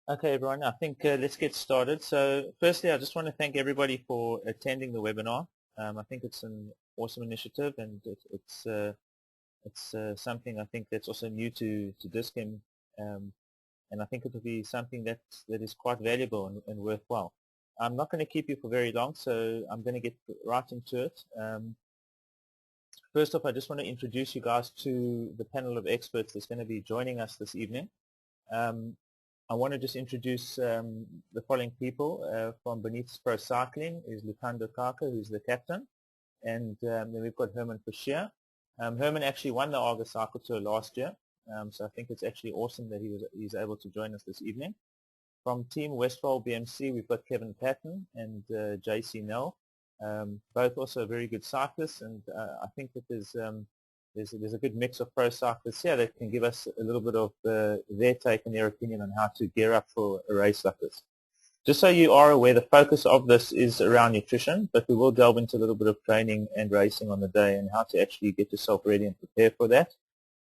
Okay, everyone, I think let's get started. So firstly, I just want to thank everybody for attending the webinar. I think it's an awesome initiative, and it's something I think that's also new to Dis-Chem, and I think it will be something that is quite valuable and worthwhile. I'm not going to keep you for very long, so I'm going to get right into it. First off, I just want to introduce you guys to the panel of experts that's going to be joining us this evening. I want to just introduce the following people. From Bonitas Pro Cycling is Luthando, Kaka, who's the captain, and then we've got Herman Fouche. Herman actually won the Argus Cycle Tour last year, so I think it's actually awesome that he's able to join us this evening. From Team Westvaal BMC, we've got Patten and JC Nell, both also very good cyclists, and I think that there's a good mix of pro cyclists here that can give us a little bit of their take and their opinion on how to gear up for a race like this. Just so you are aware, the focus of this is around nutrition, but we will delve into a little bit of training and racing on the day and how to actually get yourself ready and prepare for that.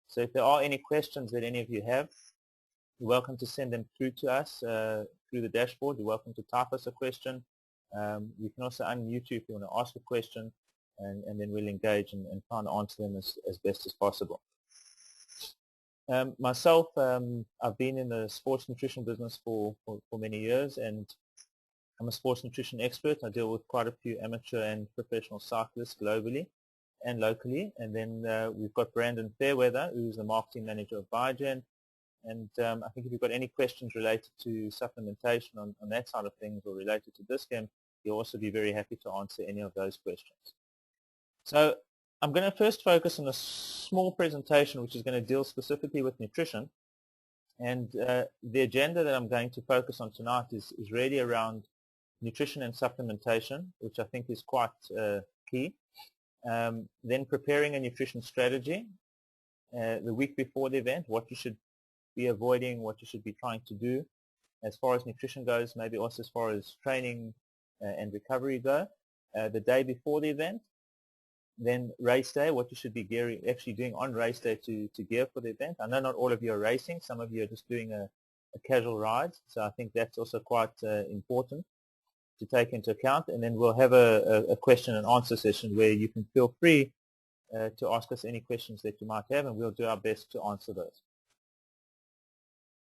So if there are any questions that any of you have, you're welcome to send them through to us through the dashboard. You're welcome to type us a question. You can also unmute you if you want to ask a question, and then we'll engage and try and answer them as best as possible. Myself, I've been in the sports nutrition business for many years, and I'm a sports nutrition expert. I deal with quite a few amateur and professional cyclists globally and locally. And then we've got Brandon Fairweather, who's the marketing manager of Biogen. And I think if you've got any questions related to supplementation on that side of things or related to Dis-Chem, you'll also be very happy to answer any of those questions. So I'm going to first focus on a small presentation which is going to deal specifically with nutrition. And the agenda that I'm going to focus on tonight is really around nutrition and supplementation, which I think is quite key. Then preparing a nutrition strategy the week before the event, what you should be avoiding, what you should be trying to do as far as nutrition goes, maybe also as far as training and recovery go. The day before the event, then race day, what you should be actually doing on race day to gear for the event. I know not all of you are racing, some of you are just doing a casual ride, so I think that's also quite important to take into account. And then we'll have a question and answer session where you can feel free to ask us any questions that you might have, and we'll do our best to answer those.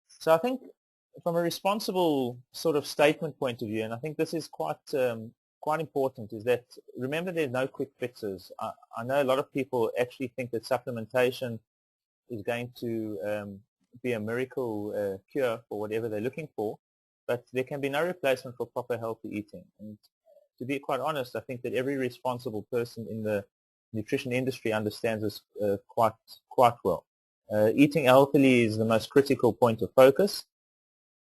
So I think from a responsible sort of statement point of view, and I think this is quite important, is that remember there's no quick fixes. I know a lot of people actually think that supplementation is going to be a miracle cure for whatever they're looking for, but there can be no replacement for proper healthy eating. And to be quite honest, I think that every responsible person in the nutrition industry understands this quite well. Eating healthily is the most critical point of focus,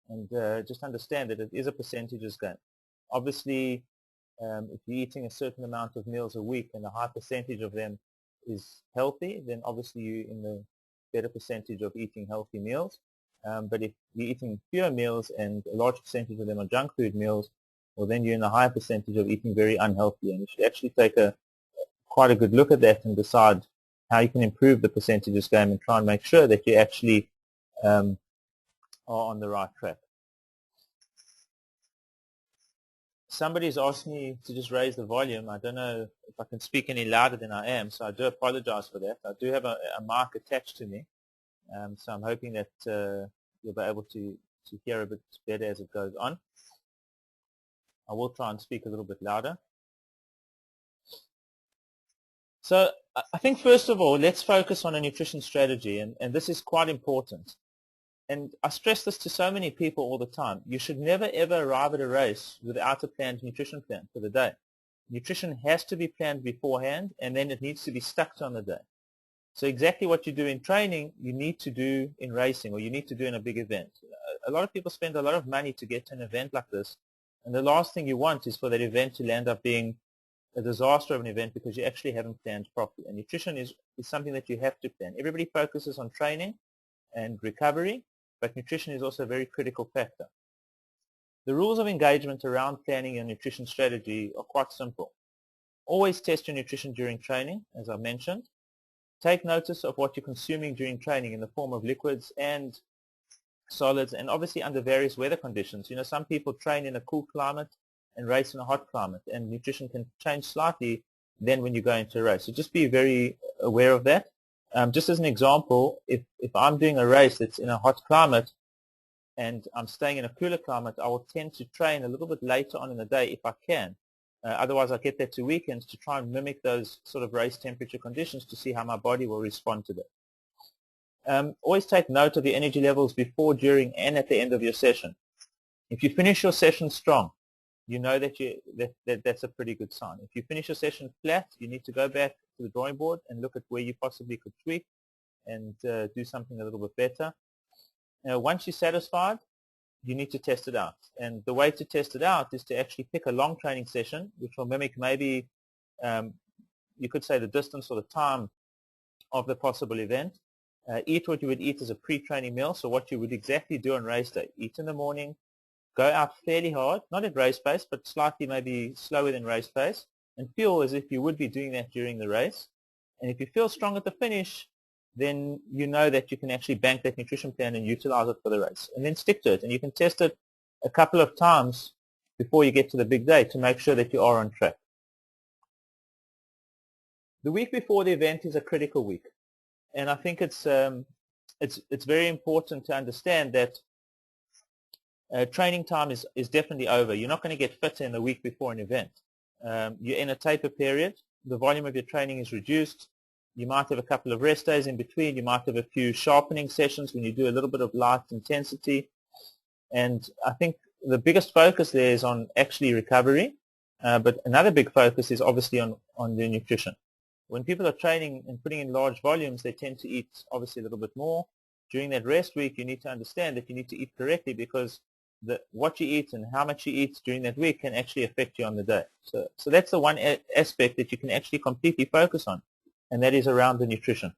and just understand that it is a percentages game. Obviously, if you're eating a certain amount of meals a week and a high percentage of them is healthy, then obviously you're in the better percentage of eating healthy meals. But if you're eating fewer meals and a large percentage of them are junk food meals, well, then you're in a higher percentage of eating very unhealthy, and you should actually take quite a good look at that and decide how you can improve the percentages game and try and make sure that you actually are on the right track. Somebody's asked me to just raise the volume. I don't know if I can speak any louder than I am, so I do apologize for that. I do have a mic attached to me, so I'm hoping that you'll be able to hear a bit better as it goes on. I will try and speak a little bit louder. So I think first of all, let's focus on a nutrition strategy, and this is quite important. And I stress this to so many people all the time. You should never ever arrive at a race without a planned nutrition plan for the day. Nutrition has to be planned beforehand, and then it needs to be stuck to on the day. So exactly what you do in training, you need to do in racing, or you need to do in a big event. A lot of people spend a lot of money to get to an event like this, and the last thing you want is for that event to end up being a disaster of an event because you actually haven't planned properly. And nutrition is something that you have to plan. Everybody focuses on training and recovery, but nutrition is also a very critical factor. The rules of engagement around planning your nutrition strategy are quite simple. Always test your nutrition during training, as I mentioned. Take notice of what you're consuming during training in the form of liquids and solids, and obviously under various weather conditions. Some people train in a cool climate and race in a hot climate, and nutrition can change slightly then when you go into a race. So just be very aware of that. Just as an example, if I'm doing a race that's in a hot climate and I'm staying in a cooler climate, I will tend to train a little bit later on in the day if I can. Otherwise, I get that to weekends to try and mimic those sort of race temperature conditions to see how my body will respond to that. Always take note of your energy levels before, during, and at the end of your session. If you finish your session strong, you know that's a pretty good sign. If you finish your session flat, you need to go back to the drawing board and look at where you possibly could tweak and do something a little bit better. Once you're satisfied, you need to test it out. And the way to test it out is to actually pick a long training session, which will mimic maybe, you could say, the distance or the time of the possible event. Eat what you would eat as a pre-training meal, so what you would exactly do on race day. Eat in the morning, go out fairly hard, not at race pace, but slightly maybe slower than race pace, and feel as if you would be doing that during the race. And if you feel strong at the finish, then you know that you can actually bank that nutrition plan and utilize it for the race. And then stick to it. And you can test it a couple of times before you get to the big day to make sure that you are on track. The week before the event is a critical week. And I think it's very important to understand that training time is definitely over. You're not going to get fitter in the week before an event. You're in a taper period. The volume of your training is reduced. You might have a couple of rest days in between. You might have a few sharpening sessions when you do a little bit of light intensity. And I think the biggest focus there is on actually recovery. But another big focus is obviously on the nutrition. When people are training and putting in large volumes, they tend to eat obviously a little bit more. During that rest week, you need to understand that you need to eat correctly, because what you eat and how much you eat during that week can actually affect you on the day. So that's the one aspect that you can actually completely focus on, and that is around the nutrition.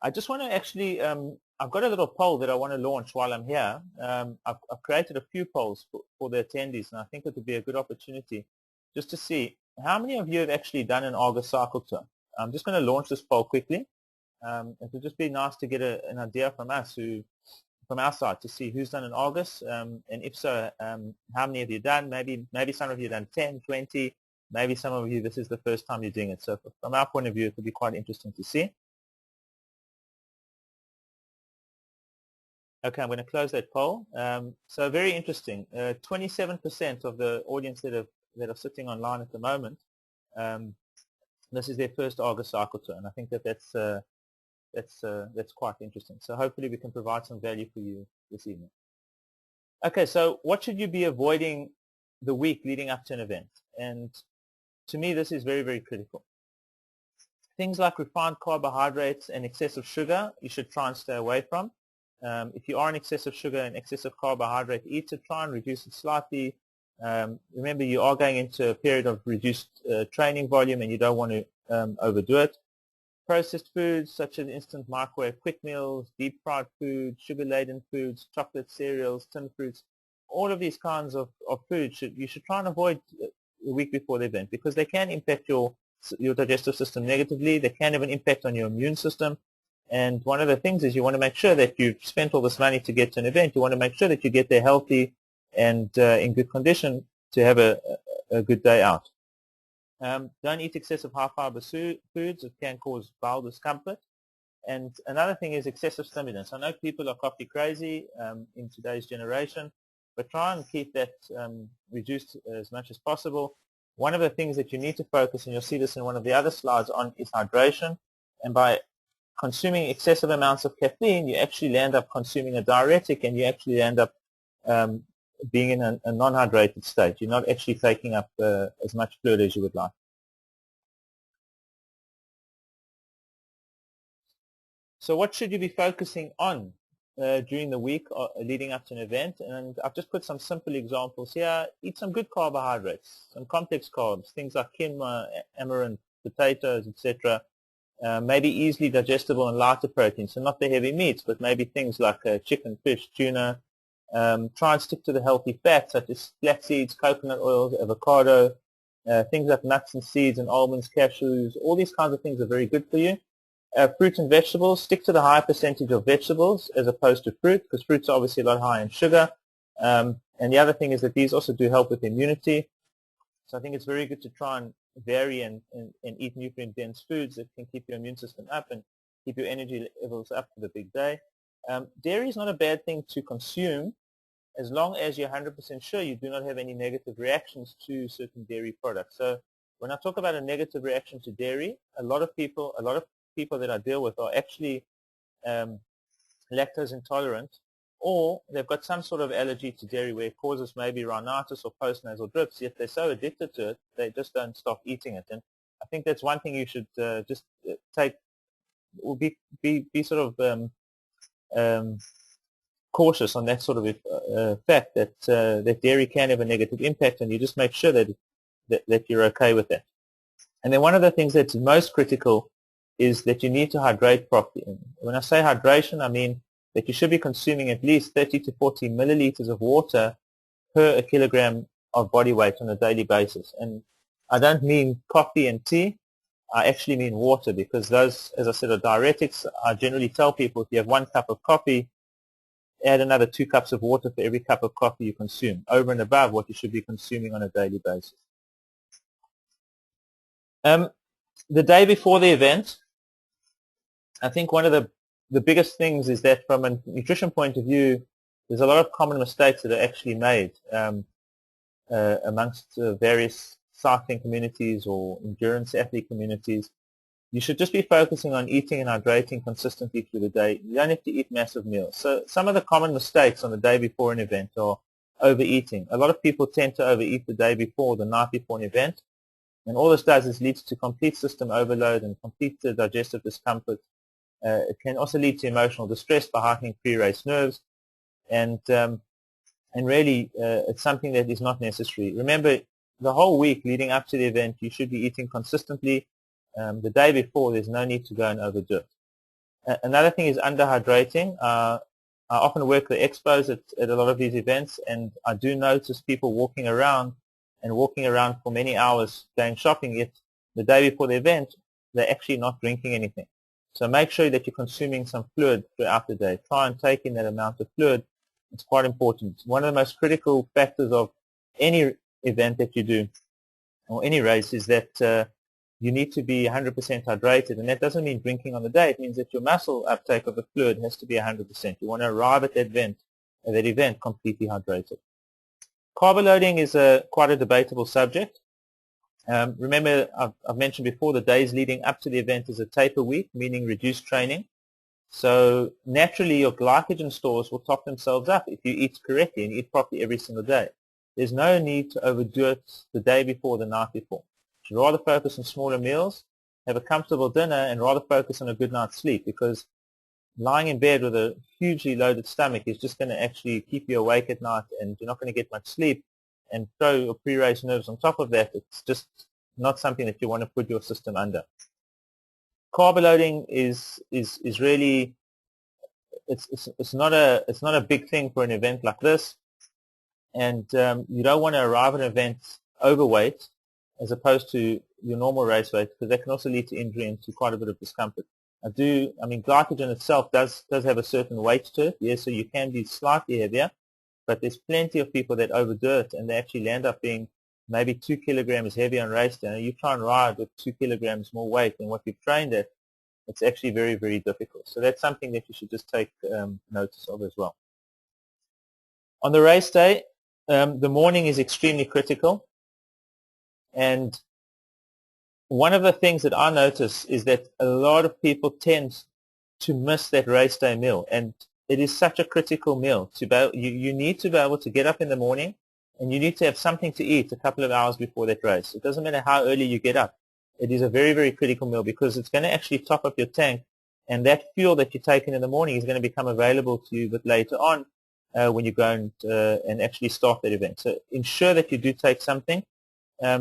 I just want to actually, I've got a little poll that I want to launch while I'm here. I've created a few polls for the attendees, and I think it would be a good opportunity just to see how many of you have actually done an August cycle tour. I'm just going to launch this poll quickly. It would just be nice to get an idea from us, from our side, to see who's done in August, and if so, how many have you done? Maybe some of you have done 10, 20, maybe some of you this is the first time you're doing it. So from our point of view, it would be quite interesting to see. Okay, I'm going to close that poll. So very interesting. 27% of the audience that are sitting online at the moment, this is their first August cycle tour, and I think that's quite interesting. So hopefully we can provide some value for you this evening. Okay, so what should you be avoiding the week leading up to an event? And to me, this is very, very critical. Things like refined carbohydrates and excessive sugar, you should try and stay away from. If you are an excessive sugar and excessive carbohydrate eater, try and reduce it slightly. Remember, you are going into a period of reduced training volume, and you don't want to overdo it. Processed foods such as instant microwave quick meals, deep fried food, sugar-laden foods, chocolate cereals, tinned fruits, all of these kinds of foods you should try and avoid the week before the event, because they can impact your digestive system negatively. They can have an impact on your immune system. And one of the things is you want to make sure that you've spent all this money to get to an event. You want to make sure that you get there healthy and in good condition to have a good day out. Don't eat excessive high-fiber foods. It can cause bowel discomfort. And another thing is excessive stimulants. I know people are coffee crazy in today's generation, but try and keep that reduced as much as possible. One of the things that you need to focus, and you'll see this in one of the other slides on, is hydration. And by consuming excessive amounts of caffeine, you actually end up consuming a diuretic, and you actually end up being in a non-hydrated state. You're not actually taking up as much fluid as you would like. So what should you be focusing on during the week leading up to an event? And I've just put some simple examples here. Eat some good carbohydrates, some complex carbs, things like quinoa, amaranth, potatoes, etc. Maybe easily digestible and lighter proteins, so not the heavy meats, but maybe things like chicken, fish, tuna. Try and stick to the healthy fats such as flax seeds, coconut oils, avocado, things like nuts and seeds and almonds, cashews. All these kinds of things are very good for you. Fruit and vegetables, stick to the high percentage of vegetables as opposed to fruit, because fruit's obviously a lot higher in sugar. And the other thing is that these also do help with immunity. So I think it's very good to try and vary and eat nutrient-dense foods that can keep your immune system up and keep your energy levels up for the big day. Dairy is not a bad thing to consume as long as you're 100% sure you do not have any negative reactions to certain dairy products. So when I talk about a negative reaction to dairy, a lot of people that I deal with are actually lactose intolerant, or they've got some sort of allergy to dairy where it causes maybe rhinitis or postnasal drips, yet they're so addicted to it, they just don't stop eating it. And I think that's one thing you should just take, or be sort of cautious on that sort of fact that that dairy can have a negative impact, and you just make sure that you're okay with that. And then one of the things that's most critical is that you need to hydrate properly. And when I say hydration, I mean that you should be consuming at least 30 to 40 milliliters of water per a kilogram of body weight on a daily basis. And I don't mean coffee and tea, I actually mean water, because those, as I said, are diuretics. I generally tell people if you have 1 cup of coffee, add another 2 cups of water for every cup of coffee you consume, over and above what you should be consuming on a daily basis. The day before the event, I think one of the biggest things is that from a nutrition point of view, there's a lot of common mistakes that are actually made amongst various cycling communities or endurance athlete communities. You should just be focusing on eating and hydrating consistently through the day. You don't have to eat massive meals. So some of the common mistakes on the day before an event are overeating. A lot of people tend to overeat the day before or the night before an event. And all this does is leads to complete system overload and complete digestive discomfort. It can also lead to emotional distress by heightening pre-race nerves. And really, it's something that is not necessary. Remember, the whole week leading up to the event, you should be eating consistently. The day before, there's no need to go and overdo it. Another thing is underhydrating. I often work the expos at a lot of these events, and I do notice people walking around for many hours going shopping, yet the day before the event, they're actually not drinking anything. So make sure that you're consuming some fluid throughout the day. Try and take in that amount of fluid. It's quite important. One of the most critical factors of any event that you do, or any race, is that you need to be 100% hydrated, and that doesn't mean drinking on the day. It means that your muscle uptake of the fluid has to be 100%. You want to arrive at that event completely hydrated. Carb loading is quite a debatable subject. Remember, I've mentioned before, the days leading up to the event is a taper week, meaning reduced training. So naturally, your glycogen stores will top themselves up if you eat correctly and eat properly every single day. There's no need to overdo it the day before, the night before. You should rather focus on smaller meals, have a comfortable dinner, and rather focus on a good night's sleep, because lying in bed with a hugely loaded stomach is just going to actually keep you awake at night, and you're not going to get much sleep, and throw your pre-race nerves on top of that. It's just not something that you want to put your system under. Carb loading is really, it's not a big thing for an event like this, and you don't want to arrive at an event overweight as opposed to your normal race weight, because that can also lead to injury and to quite a bit of discomfort. I mean, glycogen itself does have a certain weight to it, yes, so you can be slightly heavier, but there's plenty of people that overdo it, and they actually land up being maybe 2 kilograms heavier on race day. You try and ride with 2 kilograms more weight than what you've trained at, it's actually very, very difficult. So that's something that you should just take notice of as well. On the race day, the morning is extremely critical, and one of the things that I notice is that a lot of people tend to miss that race day meal, and it is such a critical meal. You need to be able to get up in the morning, and you need to have something to eat a couple of hours before that race. It doesn't matter how early you get up. It is a very, very critical meal, because it's going to actually top up your tank, and that fuel that you're taking in the morning is going to become available to you a bit later on when you go and actually start that event. So ensure that you do take something.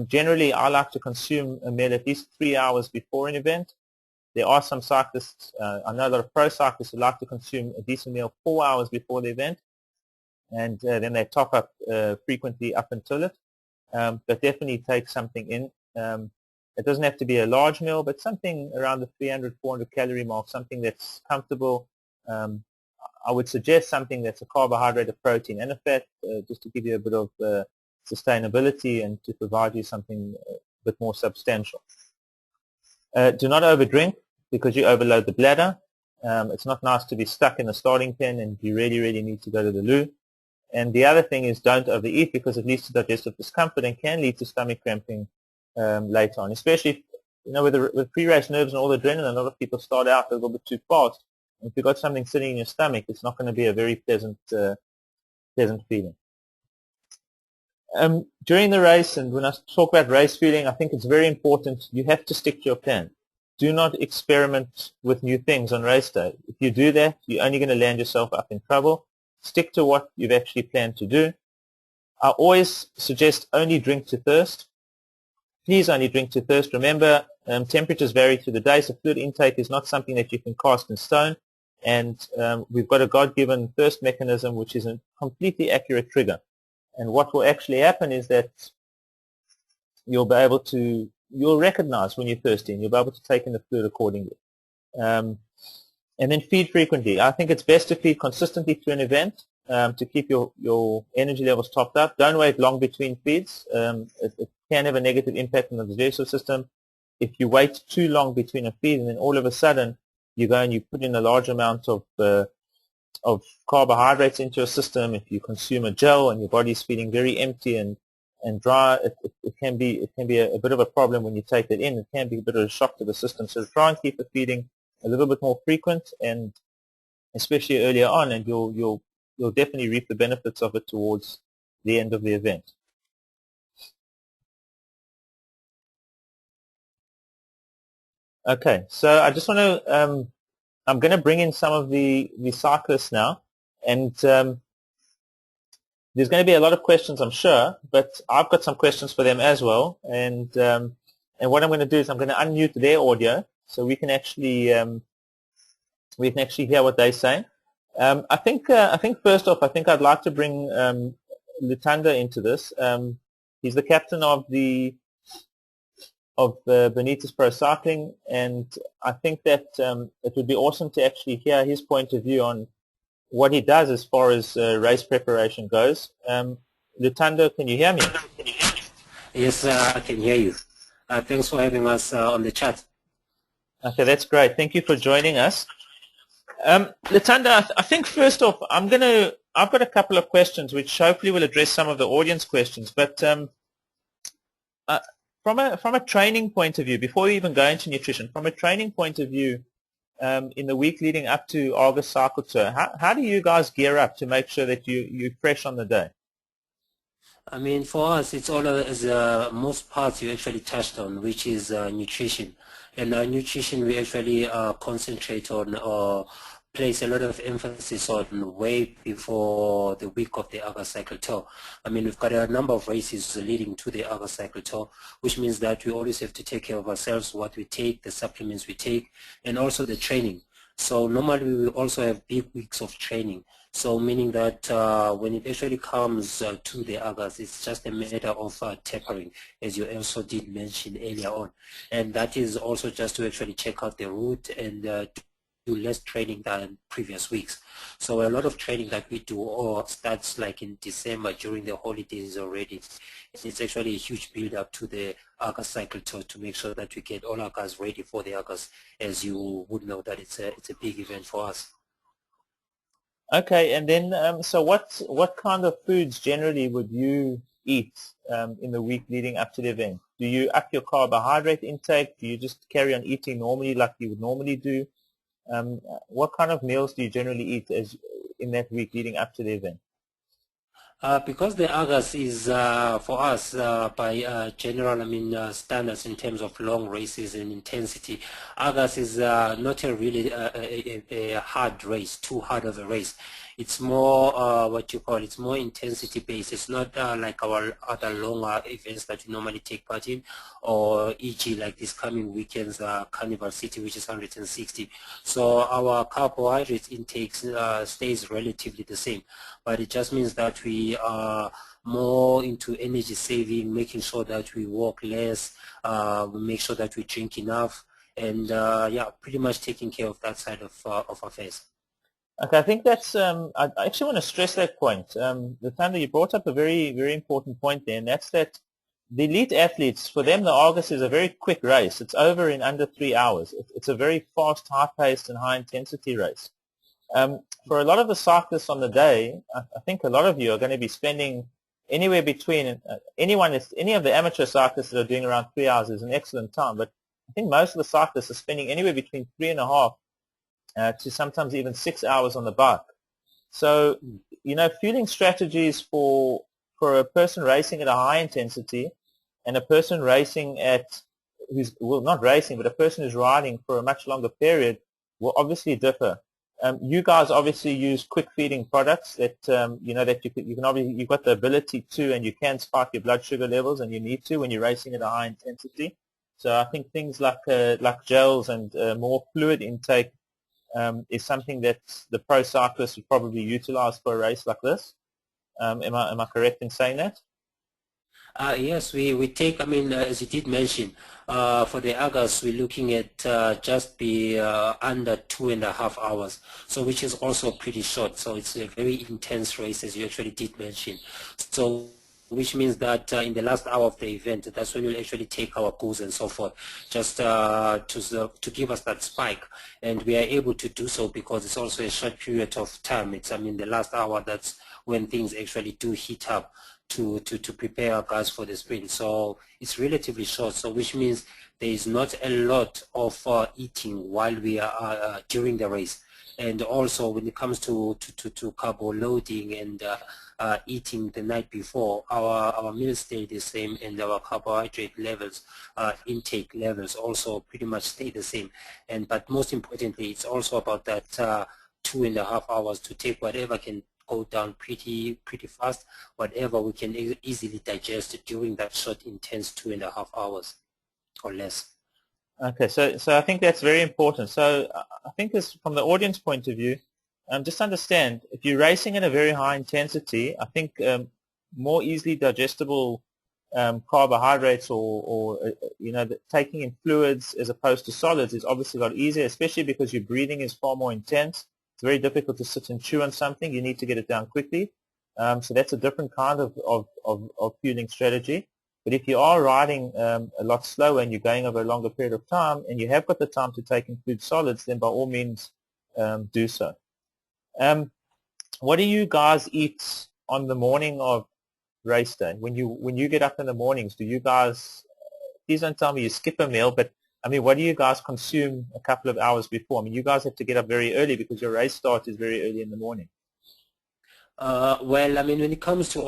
Generally, I like to consume a meal at least 3 hours before an event. There are some cyclists, I know a lot of pro cyclists who like to consume a decent meal 4 hours before the event, and then they top up frequently up until it. But definitely take something in. It doesn't have to be a large meal, but something around the 300, 400 calorie mark, something that's comfortable. I would suggest something that's a carbohydrate, a protein, and a fat, just to give you a bit of sustainability and to provide you something a bit more substantial. Do not overdrink because you overload the bladder. It's not nice to be stuck in the starting pen and you really, really need to go to the loo. And the other thing is don't overeat because it leads to digestive discomfort and can lead to stomach cramping later on, especially with pre-race nerves and all the adrenaline. A lot of people start out a little bit too fast. And if you've got something sitting in your stomach, it's not going to be a very pleasant feeling. During the race, and when I talk about race fueling, I think it's very important. You have to stick to your plan. Do not experiment with new things on race day. If you do that, you're only going to land yourself up in trouble. Stick to what you've actually planned to do. I always suggest only drink to thirst. Please only drink to thirst. Remember, temperatures vary through the day, so fluid intake is not something that you can cast in stone. And we've got a God-given thirst mechanism, which is a completely accurate trigger. And what will actually happen is that you'll recognize when you're thirsty, and you'll be able to take in the fluid accordingly. And then feed frequently. I think it's best to feed consistently through an event to keep your energy levels topped up. Don't wait long between feeds. It can have a negative impact on the digestive system. If you wait too long between a feed and then all of a sudden you go and you put in a large amount of carbohydrates into your system, if you consume a gel and your body's feeling very empty and dry, it can be a bit of a problem when you take it in. It can be a bit of a shock to the system. So try and keep the feeding a little bit more frequent, and especially earlier on, and you'll definitely reap the benefits of it towards the end of the event. Okay, so I just want to I'm going to bring in some of the cyclists now, and there's going to be a lot of questions, I'm sure, but I've got some questions for them as well. And what I'm going to do is I'm going to unmute their audio so we can actually hear what they say. I think first off, I'd like to bring Luthando into this. He's the captain of the Bonitas Pro Cycling, and I think that it would be awesome to actually hear his point of view on what he does as far as race preparation goes. Luthando, can you hear me? Yes, I can hear you. Thanks for having us on the chat. Okay, that's great. Thank you for joining us. Luthando, I think first off, I've got a couple of questions which hopefully will address some of the audience questions, but from a training point of view, before we even go into nutrition, from a training point of view, in the week leading up to August Cycle Tour, how do you guys gear up to make sure that you're fresh on the day? I mean, for us, it's all as most parts you actually touched on, which is nutrition. And nutrition we actually concentrate on or place a lot of emphasis on way before the week of the August Cycle Tour. I mean, we've got a number of races leading to the August Cycle Tour, which means that we always have to take care of ourselves, what we take, the supplements we take, and also the training. So normally we will also have big weeks of training. So meaning that when it actually comes to the August, it's just a matter of tapering, as you also did mention earlier on. And that is also just to actually check out the route and do less training than previous weeks. So a lot of training that we do starts like in December during the holidays already. It's actually a huge build up to the August Cycle Tour to make sure that we get all our guys ready for the August, as you would know that it's a big event for us. Okay, and then so what kind of foods generally would you eat in the week leading up to the event? Do you up your carbohydrate intake? Do you just carry on eating normally like you would normally do? What kind of meals do you generally eat in that week leading up to the event? Because the August is for us by general standards in terms of long races and intensity, August is not a really a hard race, too hard of a race. it's more what you call, it's more intensity based. It's not like our other longer events that we normally take part in, or e.g. like this coming weekend's Carnival City, which is 160. So our carbohydrate intake stays relatively the same, but it just means that we are more into energy saving, making sure that we walk less, we make sure that we drink enough, and yeah, pretty much taking care of that side of affairs. Okay, I think that's, I actually want to stress that point. Luthando, you brought up a very, very important point there, and that's that the elite athletes, for them, the Argus is a very quick race. It's over in under 3 hours. It's a very fast, high-paced, and high-intensity race. For a lot of the cyclists on the day, I think a lot of you are going to be spending anywhere between, any of the amateur cyclists that are doing around 3 hours is an excellent time, but I think most of the cyclists are spending anywhere between 3.5 to sometimes even 6 hours on the bike. So, fueling strategies for a person racing at a high intensity and a person racing not racing, but a person who's riding for a much longer period will obviously differ. You guys obviously use quick feeding products that, that you can obviously, you've got the ability to, and you can spike your blood sugar levels, and you need to when you're racing at a high intensity. So I think things like gels and more fluid intake is something that the pro cyclists would probably utilize for a race like this. Am I correct in saying that? Yes, we take, as you did mention, for the August, we're looking at just be under 2.5 hours, so which is also pretty short. So it's a very intense race, as you actually did mention. So which means that in the last hour of the event, that's when we'll actually take our goals and so forth, just to give us that spike. And we are able to do so because it's also a short period of time. It's, the last hour, that's when things actually do heat up to prepare our guys for the sprint. So it's relatively short, so which means there is not a lot of eating while we are during the race. And also when it comes to carbo loading and eating the night before, our meals stay the same, and our carbohydrate levels, intake levels also pretty much stay the same. But most importantly, it's also about that 2.5 hours to take whatever can go down pretty fast, whatever we can easily digest during that short, intense 2.5 hours or less. Okay, so I think that's very important. So I think from the audience point of view, just understand, if you're racing at a very high intensity, I think more easily digestible carbohydrates or taking in fluids as opposed to solids is obviously a lot easier, especially because your breathing is far more intense. It's very difficult to sit and chew on something. You need to get it down quickly. So that's a different kind of fueling strategy. But if you are riding a lot slower and you're going over a longer period of time and you have got the time to take in food solids, then by all means do so. What do you guys eat on the morning of race day? When you get up in the mornings, do you guys, please don't tell me you skip a meal, but what do you guys consume a couple of hours before? You guys have to get up very early because your race start is very early in the morning. Well, when it comes to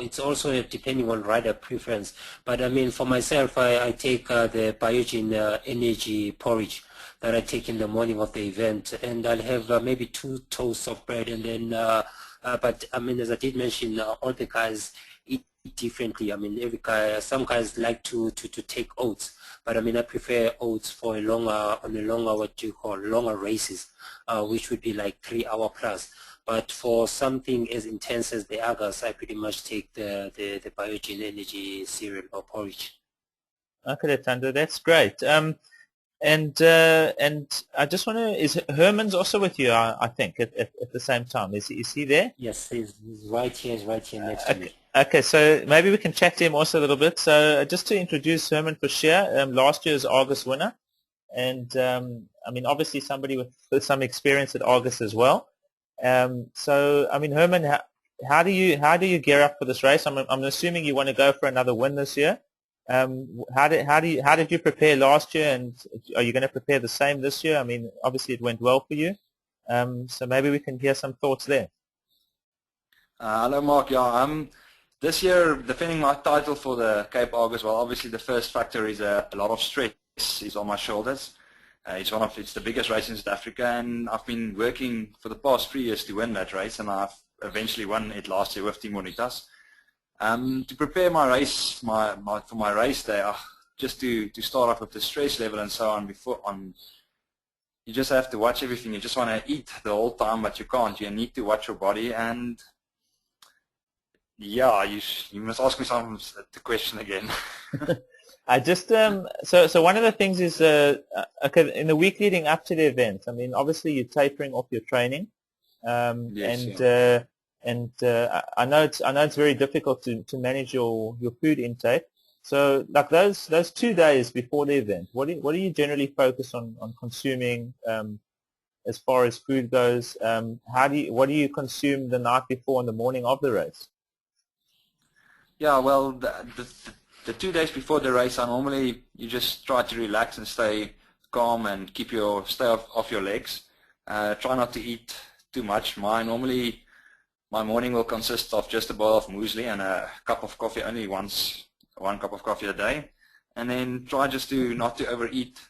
it's also depending on rider preference. But for myself, I take the Biogen energy porridge that I take in the morning of the event, and I'll have maybe 2 toasts of bread, and then, but as I did mention, all the guys eat differently. Every guy, some guys like to take oats, but I prefer oats for longer races, which would be like 3 hour plus. But for something as intense as the Argus, I pretty much take the Biogen energy cereal or porridge. Okay, Luthando, that's great. And I just want to, is Herman's also with you, I think, at the same time? Is he there? Yes, he's right here next to me. Okay, so maybe we can chat to him also a little bit. So just to introduce Herman Fouche, last year's Argus winner. And, obviously somebody with some experience at Argus as well. So, Herman, how do you gear up for this race? I'm assuming you want to go for another win this year. How did you prepare last year, and are you going to prepare the same this year? Obviously it went well for you. So maybe we can hear some thoughts there. Hello, Mark. Yeah, this year defending my title for the Cape Argus. Well, obviously the first factor is a lot of stress is on my shoulders. It's the biggest race in South Africa, and I've been working for the past 3 years to win that race, and I've eventually won it last year with Team Bonitas. To prepare my race, for my race day, just to start off with the stress level and so on, you just have to watch everything. You just want to eat the whole time, but you can't. You need to watch your body, and yeah, you must ask me the question again. I just so one of the things is okay, in the week leading up to the event, I mean, obviously you're tapering off your training, Yes, I know it's very difficult to manage your food intake. So like those 2 days before the event, what do you generally focus on consuming as far as food goes? What do you consume the night before and the morning of the race? Yeah, well, the 2 days before the race, you just try to relax and stay calm and stay off your legs. Try not to eat too much. My morning will consist of just a bowl of muesli and a cup of coffee, only one cup of coffee a day, and then try just not to overeat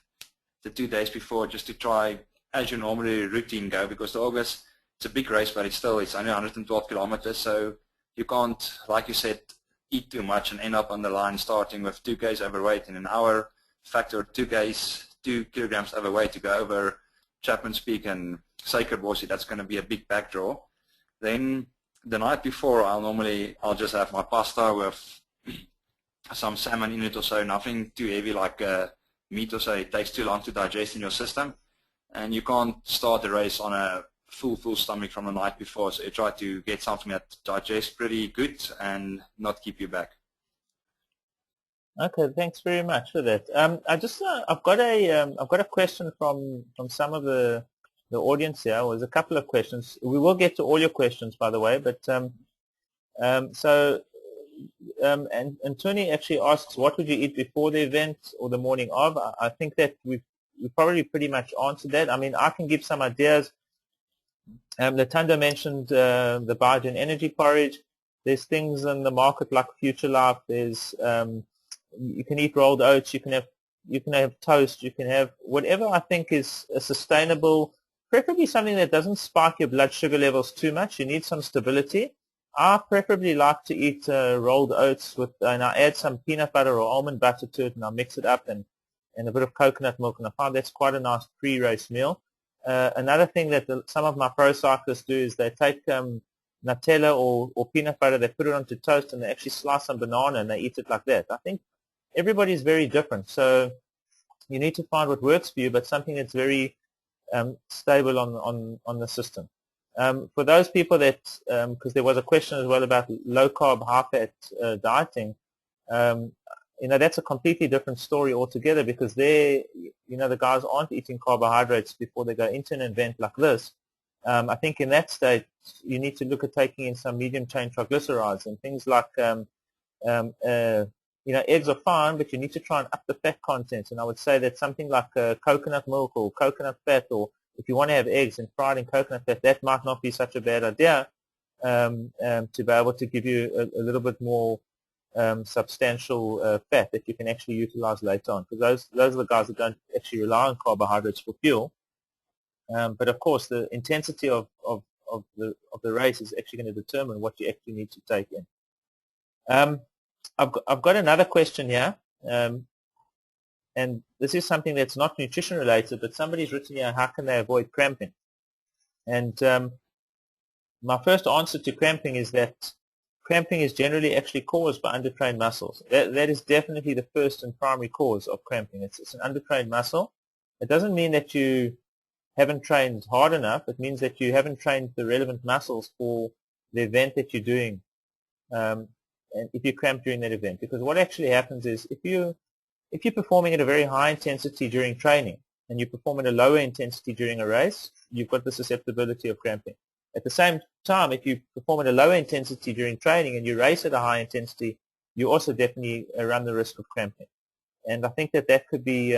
the 2 days before, just to try as your normally routine go, because the August, it's a big race, but it's only 112 kilometers, so you can't, like you said, eat too much and end up on the line starting with 2 kgs overweight in an hour, factor 2 kilograms overweight to go over Chapman's Peak and Suikerbossie. That's going to be a big back draw. Then the night before, I'll just have my pasta with some salmon in it or so, nothing too heavy like meat or so. It takes too long to digest in your system, and you can't start the race on a full stomach from the night before, so you try to get something that digests pretty good and not keep you back. Okay, thanks very much for that. I've got a question from some of the audience here. Well, there's a couple of questions. We will get to all your questions, by the way, but and Tony actually asks, what would you eat before the event or the morning of? I think that we've probably pretty much answered that. I mean, I can give some ideas. Luthando mentioned the Biogen energy porridge. There's things in the market like Future Life. There's you can eat rolled oats. You can have toast. You can have whatever I think is a sustainable, preferably something that doesn't spike your blood sugar levels too much. You need some stability. I preferably like to eat rolled oats and I add some peanut butter or almond butter to it, and I mix it up and a bit of coconut milk, and I find that's quite a nice pre-race meal. Another thing that some of my pro cyclists do is they take Nutella or peanut butter, they put it onto toast, and they actually slice some banana and they eat it like that. I think everybody's very different, so you need to find what works for you, but something that's very stable on the system. For those people that, because there was a question as well about low-carb, high-fat dieting, that's a completely different story altogether, because the guys aren't eating carbohydrates before they go into an event like this. I think in that state, you need to look at taking in some medium-chain triglycerides and things like, eggs are fine, but you need to try and up the fat content. And I would say that something like coconut milk or coconut fat, or if you want to have eggs and fried in coconut fat, that might not be such a bad idea to be able to give you a little bit more substantial fat that you can actually utilize later on, because those are the guys that don't actually rely on carbohydrates for fuel. But of course, the intensity of the race is actually going to determine what you actually need to take in. I've got another question here, and this is something that's not nutrition related, but somebody's written here, how can they avoid cramping? And my first answer to cramping is that cramping is generally actually caused by undertrained muscles. That is definitely the first and primary cause of cramping. It's an undertrained muscle. It doesn't mean that you haven't trained hard enough. It means that you haven't trained the relevant muscles for the event that you're doing, and if you cramp during that event. Because what actually happens is if you're performing at a very high intensity during training and you perform at a lower intensity during a race, you've got the susceptibility of cramping. At the same time, if you perform at a lower intensity during training and you race at a high intensity, you also definitely run the risk of cramping. And I think that could be,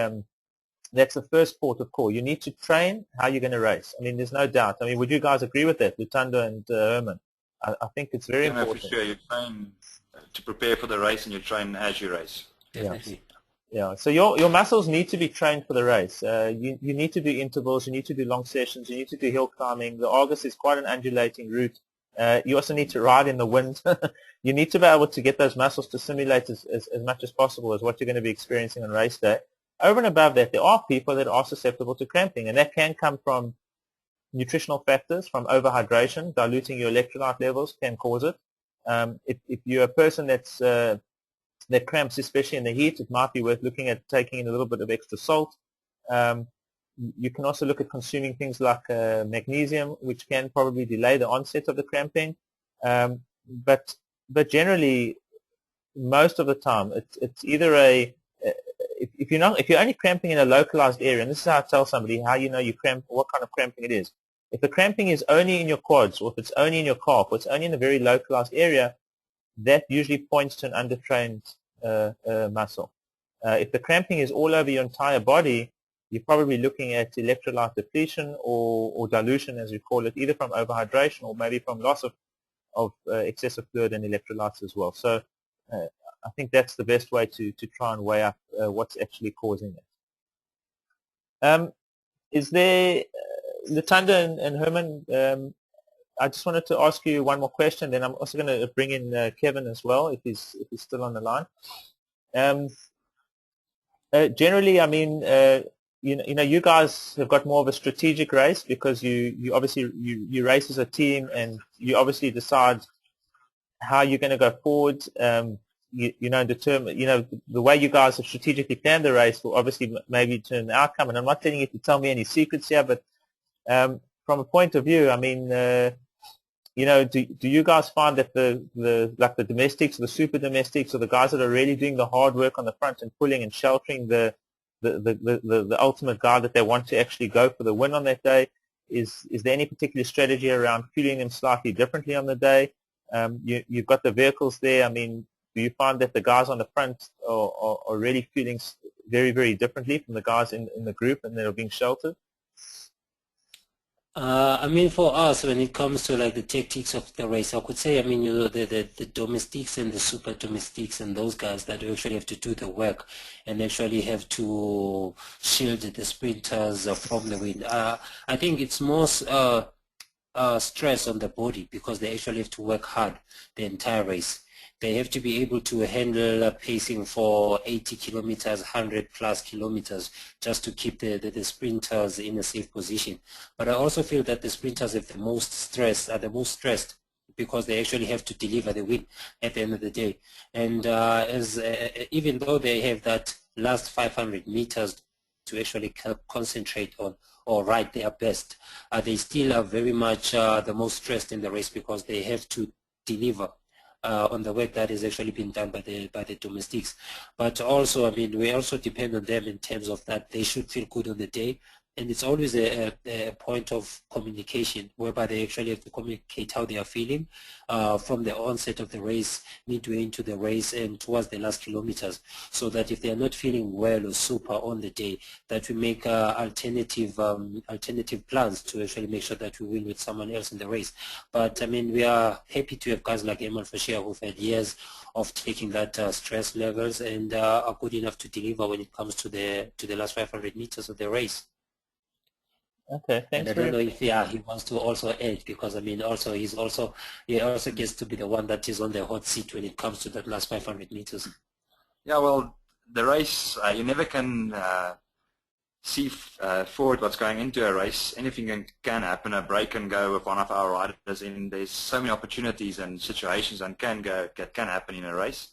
that's the first port of call. You need to train how you're going to race. I mean, there's no doubt. I mean, would you guys agree with that, Luthando and Herman? I think it's very important. For sure. You train to prepare for the race and you train as you race. Definitely. Yeah, so your muscles need to be trained for the race. You need to do intervals, you need to do long sessions, you need to do hill climbing. The Argus is quite an undulating route. You also need to ride in the wind. You need to be able to get those muscles to simulate as much as possible as what you're going to be experiencing on race day. Over and above that, there are people that are susceptible to cramping, and that can come from nutritional factors, from overhydration. Diluting your electrolyte levels can cause it. If you're a person that cramps, especially in the heat, it might be worth looking at taking in a little bit of extra salt. You can also look at consuming things like magnesium, which can probably delay the onset of the cramping. But generally, most of the time, it's either if you're only cramping in a localized area, and this is how I tell somebody how you know you cramp, what kind of cramping it is. If the cramping is only in your quads, or if it's only in your calf, or it's only in a very localized area, that usually points to an undertrained muscle. If the cramping is all over your entire body, you're probably looking at electrolyte depletion or dilution, as we call it, either from overhydration or maybe from loss of excessive fluid and electrolytes as well. So I think that's the best way to try and weigh up what's actually causing it. Is there, Luthando and Herman, I just wanted to ask you one more question, then I'm also going to bring in Kevin as well, if he's still on the line. Generally, I mean, you guys have got more of a strategic race because you obviously you race as a team, and you obviously decide how you're going to go forward. Determine, the way you guys have strategically planned the race will obviously maybe determine the outcome. And I'm not telling you to tell me any secrets here, but from a point of view, I mean, do you guys find that the domestics, the super domestics, or the guys that are really doing the hard work on the front and pulling and sheltering the ultimate guy that they want to actually go for the win on that day, is there any particular strategy around fueling them slightly differently on the day? You've got the vehicles there. I mean, do you find that the guys on the front are really fueling very, very differently from the guys in the group and that are being sheltered? I mean, for us, when it comes to like the tactics of the race, I could say, I mean, the domestics and the super domestics and those guys that actually have to do the work and actually have to shield the sprinters from the wind. I think it's more stress on the body because they actually have to work hard the entire race. They have to be able to handle pacing for 80 kilometers, 100 plus kilometers, just to keep the sprinters in a safe position. But I also feel that the sprinters have the most stress, are the most stressed because they actually have to deliver the win at the end of the day. And even though they have that last 500 meters to actually concentrate on or ride their best, they still are very much the most stressed in the race because they have to deliver on the work that is actually being done by the domestics. But also, I mean, we also depend on them in terms of that they should feel good on the day. And it's always a point of communication whereby they actually have to communicate how they are feeling from the onset of the race, midway into the race, and towards the last kilometers, so that if they are not feeling well or super on the day, that we make alternative plans to actually make sure that we win with someone else in the race. But I mean, we are happy to have guys like Herman Fouche who've had years of taking that stress levels and are good enough to deliver when it comes to the last 500 meters of the race. Okay, thanks. And I don't know if he wants to also add, because I mean also he also gets to be the one that is on the hot seat when it comes to that last 500 meters. Yeah, well, the race, you never can see forward what's going into a race. Anything can happen. A break can go with one of our riders in. There's so many opportunities and situations that can happen in a race.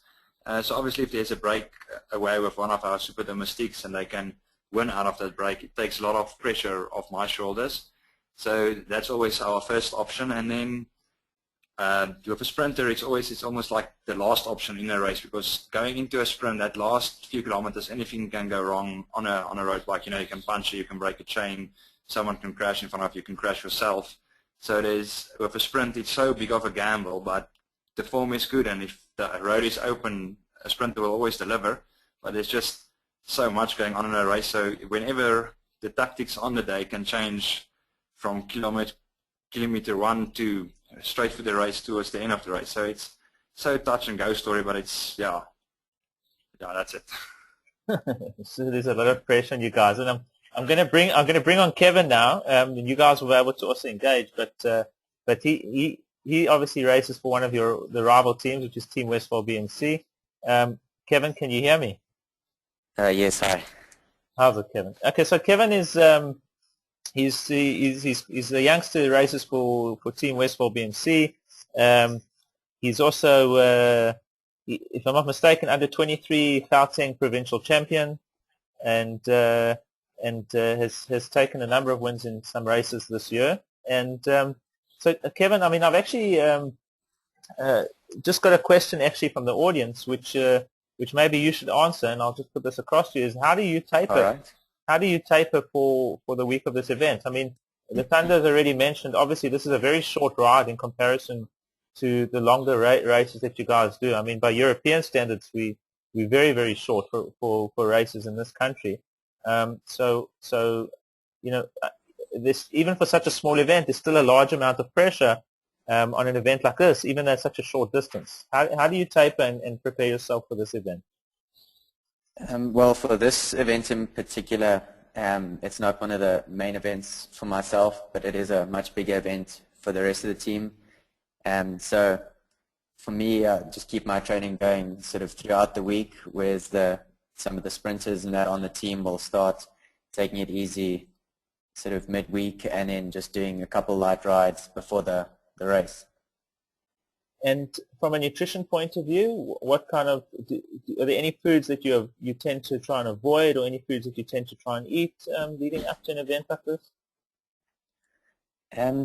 So obviously if there's a break away with one of our super domestics and they can win out of that break, it takes a lot of pressure off my shoulders. So that's always our first option. And then with a sprinter, it's almost like the last option in a race, because going into a sprint, that last few kilometers, anything can go wrong on a road bike. You know, you can puncture, you can break a chain, someone can crash in front of you, you can crash yourself. So with a sprint, it's so big of a gamble, but the form is good, and if the road is open, a sprinter will always deliver. But there's just so much going on in a race, so whenever the tactics on the day can change from kilometer 1 to straight for the race towards the end of the race. So it's so touch and go story, but it's yeah, that's it. So there's a lot of pressure on you guys, and I'm going to bring on Kevin now. And you guys will be able to also engage, but he obviously races for one of the rival teams, which is Team Westvaal BMC. Kevin, can you hear me? Yes, hi. How's it, Kevin? Okay, so Kevin is he's a youngster who races for Team Westvaal BMC. He's also, if I'm not mistaken, under 23 Gauteng provincial champion, and has taken a number of wins in some races this year. And so, Kevin, I mean, I've actually just got a question actually from the audience, which maybe you should answer, and I'll just put this across to you: is how do you taper? All right. How do you taper for the week of this event? I mean, Luthando has already mentioned. Obviously, this is a very short ride in comparison to the longer races that you guys do. I mean, by European standards, we're very, very short for races in this country. So you know, this, even for such a small event, there's still a large amount of pressure on an event like this, even at such a short distance. How do you taper and prepare yourself for this event? Well, for this event in particular, it's not one of the main events for myself, but it is a much bigger event for the rest of the team. So for me, just keep my training going sort of throughout the week, whereas some of the sprinters and that on the team will start taking it easy sort of midweek and then just doing a couple light rides before the race. And from a nutrition point of view, what kind of, are there any foods that you tend to try and avoid, or any foods that you tend to try and eat leading up to an event like this?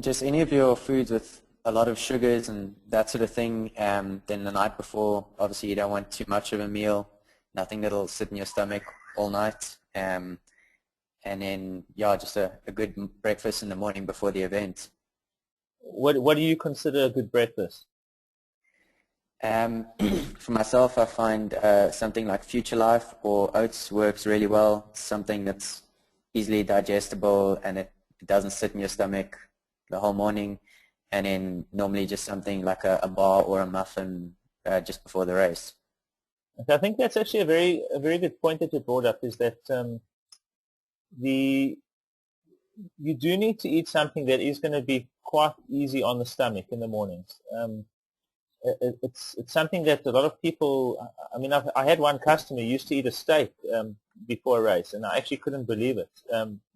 Just any of your foods with a lot of sugars and that sort of thing. Then the night before, obviously you don't want too much of a meal, nothing that'll sit in your stomach all night. And then, yeah, just a good breakfast in the morning before the event. What do you consider a good breakfast? For myself, I find something like Future Life or oats works really well. Something that's easily digestible and it doesn't sit in your stomach the whole morning. And then normally just something like a bar or a muffin just before the race. Okay, I think that's actually a very good point that you brought up, is that you do need to eat something that is going to be quite easy on the stomach in the mornings. It's something that a lot of people, I mean, I had one customer who used to eat a steak before a race, and I actually couldn't believe it.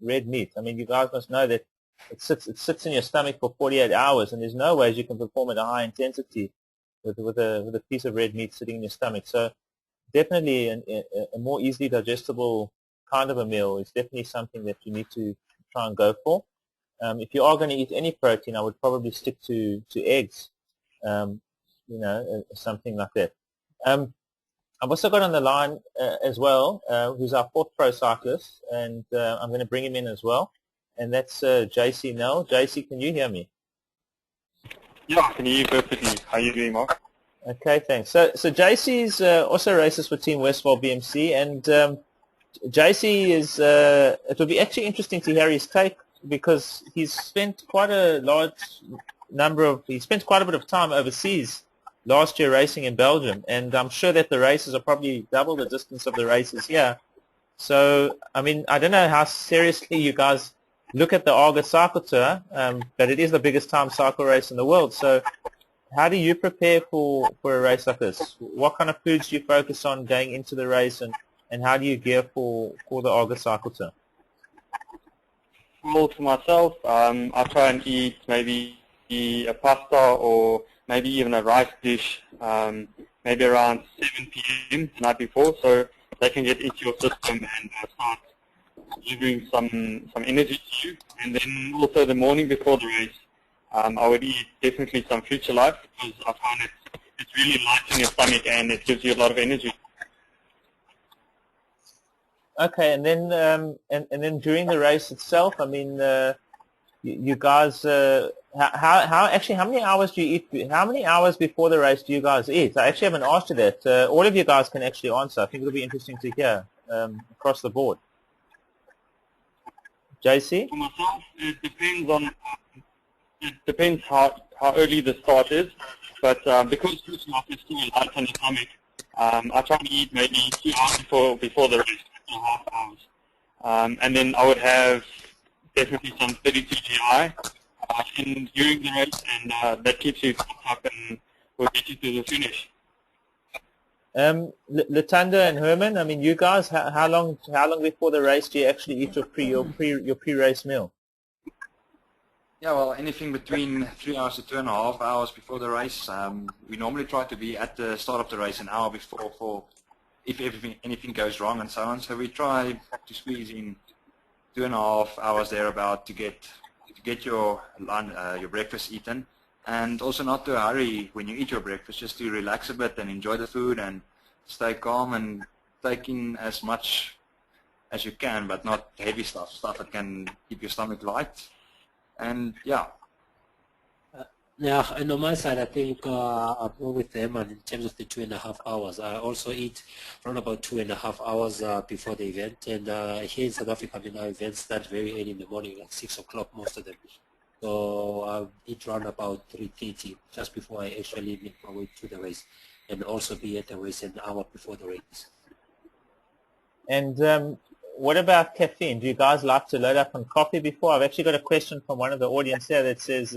Red meat. I mean, you guys must know that it sits in your stomach for 48 hours, and there's no ways you can perform at a high intensity with a piece of red meat sitting in your stomach. So definitely a more easily digestible kind of a meal is definitely something that you need to try and go for. If you are going to eat any protein, I would probably stick to eggs, you know, something like that. I've also got on the line as well, who's our fourth pro cyclist, and I'm going to bring him in as well, and that's JC Nell. JC, can you hear me? Yeah, I can hear you perfectly. How are you doing, Mark? Okay, thanks. So JC's also races for Team Westvaal BMC, and JC is, it would be actually interesting to hear his take, because he's spent quite a bit of time overseas last year racing in Belgium, and I'm sure that the races are probably double the distance of the races here. So, I mean, I don't know how seriously you guys look at the Arga Cycle Tour, but it is the biggest time cycle race in the world. So how do you prepare for a race like this? What kind of foods do you focus on going into the race, and how do you gear for the Arga Cycle Tour? Well, for myself, I try and eat maybe a pasta or maybe even a rice dish, maybe around 7 p.m. the night before, so they can get into your system and start delivering some energy to you. And then also the morning before the race, I would eat definitely some Future Life, because I find it's really light in your stomach and it gives you a lot of energy. Okay, and then and then during the race itself, I mean, you guys, how many hours do you eat? How many hours before the race do you guys eat? I actually haven't asked you that. All of you guys can actually answer. I think it'll be interesting to hear across the board. JC? For myself, it depends how early the start is, but because Future Life is still light on the stomach, I try to eat maybe 2 hours before the race, 2.5 hours. And then I would have definitely some 32 GI during the race, and that keeps you topped up and will get you to the finish. Luthando and Herman, I mean, you guys, how long before the race do you actually eat your pre-race meal? Yeah, well, anything between 3 hours to 2.5 hours before the race. We normally try to be at the start of the race an hour before, for if anything goes wrong and so on. So we try to squeeze in 2.5 hours thereabout to get your breakfast eaten, and also not to hurry when you eat your breakfast, just to relax a bit and enjoy the food and stay calm and take in as much as you can, but not heavy stuff that can keep your stomach light. And yeah. Yeah, and on my side, I think I'll go with Herman in terms of the 2.5 hours. I also eat around about 2.5 hours before the event. And here in South Africa, I mean, our events start very early in the morning, like 6 o'clock, most of them. So I eat around about 3:30, just before I actually make my way to the race, and also be at the race an hour before the race. And what about caffeine? Do you guys like to load up on coffee before? I've actually got a question from one of the audience here that says,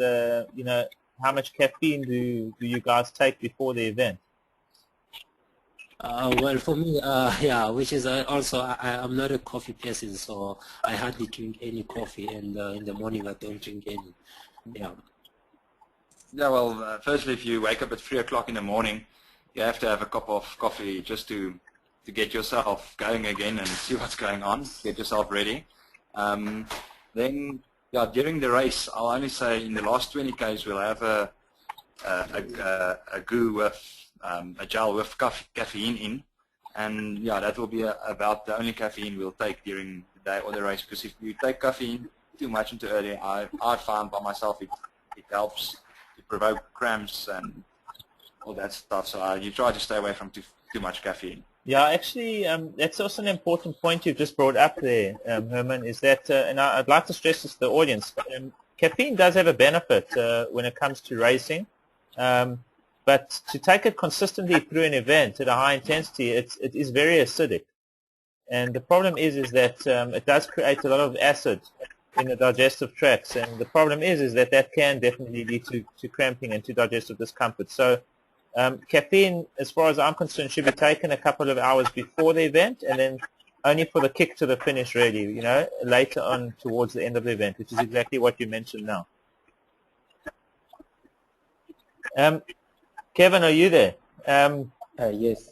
you know, how much caffeine do you guys take before the event? Well, for me, yeah, which is also, I'm not a coffee person, so I hardly drink any coffee, and in the morning I don't drink any. Yeah. Yeah, well, firstly, if you wake up at 3 o'clock in the morning, you have to have a cup of coffee just to get yourself going again and see what's going on, get yourself ready. Then, yeah, during the race, I'll only say in the last 20 Ks we'll have a goo with a gel with caffeine in, and yeah, that will be about the only caffeine we'll take during the day or the race, because if you take caffeine too much and too early, I found by myself it helps to provoke cramps and all that stuff, so you try to stay away from too much caffeine. Yeah, actually, that's also an important point you've just brought up there, Herman, is that, and I'd like to stress this to the audience, caffeine does have a benefit when it comes to racing, but to take it consistently through an event at a high intensity, it is very acidic. And the problem is that it does create a lot of acid in the digestive tracts, and the problem is that can definitely lead to cramping and to digestive discomfort. So caffeine, as far as I'm concerned, should be taken a couple of hours before the event, and then only for the kick to the finish, really, you know, later on towards the end of the event, which is exactly what you mentioned now. Kevin, are you there? Yes.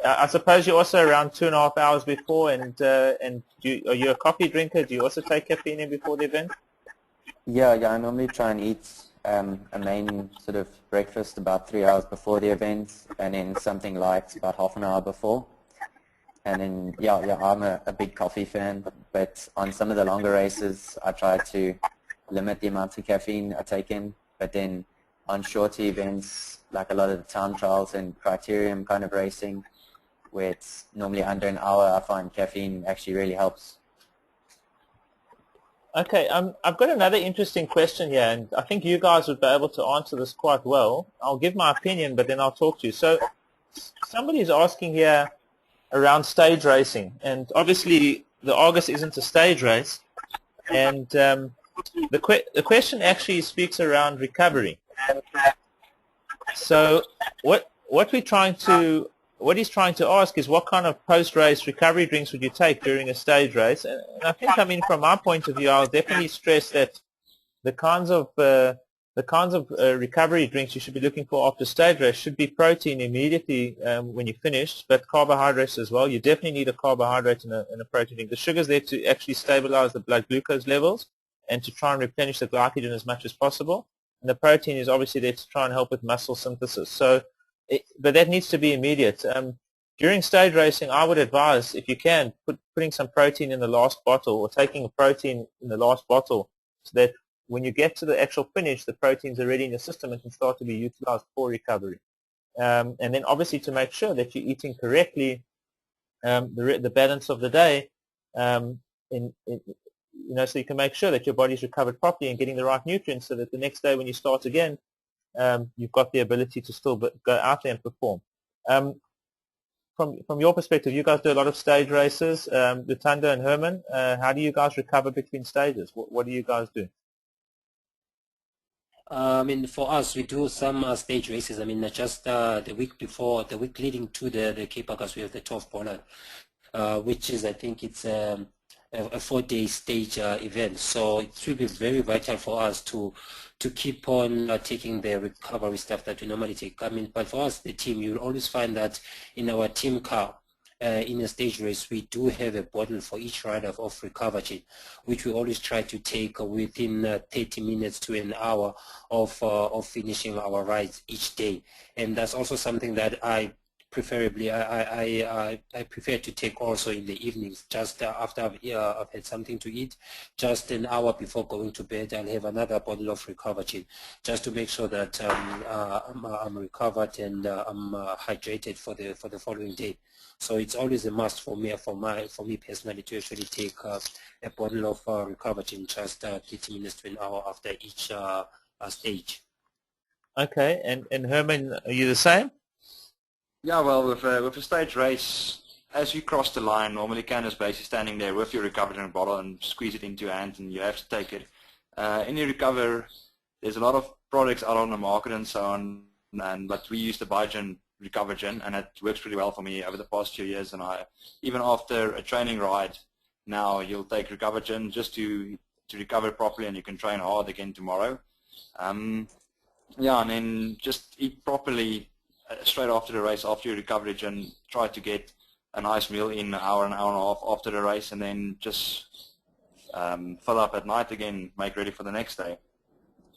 I suppose you're also around 2.5 hours before, and are you a coffee drinker? Do you also take caffeine in before the event? Yeah, I normally try and eat a main sort of breakfast about 3 hours before the event, and then something light about half an hour before. And then, yeah, I'm a big coffee fan, but on some of the longer races, I try to limit the amount of caffeine I take in. But then on shorter events, like a lot of the time trials and criterium kind of racing, where it's normally under an hour, I find caffeine actually really helps. Okay, I've got another interesting question here, and I think you guys would be able to answer this quite well. I'll give my opinion, but then I'll talk to you. So somebody is asking here around stage racing, and obviously the Argus isn't a stage race, and the question actually speaks around recovery. So what he's trying to ask is what kind of post-race recovery drinks would you take during a stage race? And I think, I mean, from my point of view, I'll definitely stress that the kinds of recovery drinks you should be looking for after stage race should be protein immediately when you finish, but carbohydrates as well. You definitely need a carbohydrate and a protein drink. The sugar's there to actually stabilize the blood glucose levels and to try and replenish the glycogen as much as possible. And the protein is obviously there to try and help with muscle synthesis. So, but that needs to be immediate. During stage racing, I would advise, if you can, putting some protein in the last bottle, or taking a protein in the last bottle, so that when you get to the actual finish, the proteins are already in your system and can start to be utilized for recovery. And then obviously to make sure that you're eating correctly the balance of the day, you know, so you can make sure that your body's recovered properly and getting the right nutrients, so that the next day when you start again, you've got the ability to still go out there and perform. from your perspective, you guys do a lot of stage races. Luthando and Herman, how do you guys recover between stages? What do you guys do? I mean, for us, we do some stage races. I mean, just the week before, the week leading to the Cape August, we have the 12 Poland, which is, I think it's a 4-day stage event. So it will be very vital for us to keep on taking the recovery stuff that we normally take. I mean, but for us, the team, you'll always find that in our team car, in a stage race, we do have a bottle for each rider of recovery, which we always try to take within 30 minutes to an hour of finishing our rides each day. And that's also something that I preferably I prefer to take also in the evenings, just after I've had something to eat. Just an hour before going to bed, I'll have another bottle of recovery, just to make sure that I'm recovered and I'm hydrated for the following day. So it's always a must for me personally to actually take a bottle of recovery just 30 minutes to an hour after each stage. Okay, and Herman, are you the same? Yeah, well, with a stage race, as you cross the line, normally Candace Base is standing there with your recovery drink bottle and squeeze it into your hand, and you have to take it. In your recover, there's a lot of products out on the market and so on, but we use the Biogen Recover Gin, and it works pretty well for me over the past few years. And even after a training ride, now you'll take Recover Gin just to recover properly, and you can train hard again tomorrow. Yeah, and then just eat properly straight after the race, after your recovery gin. Try to get a nice meal in an hour and a half after the race, and then just fill up at night again, make ready for the next day.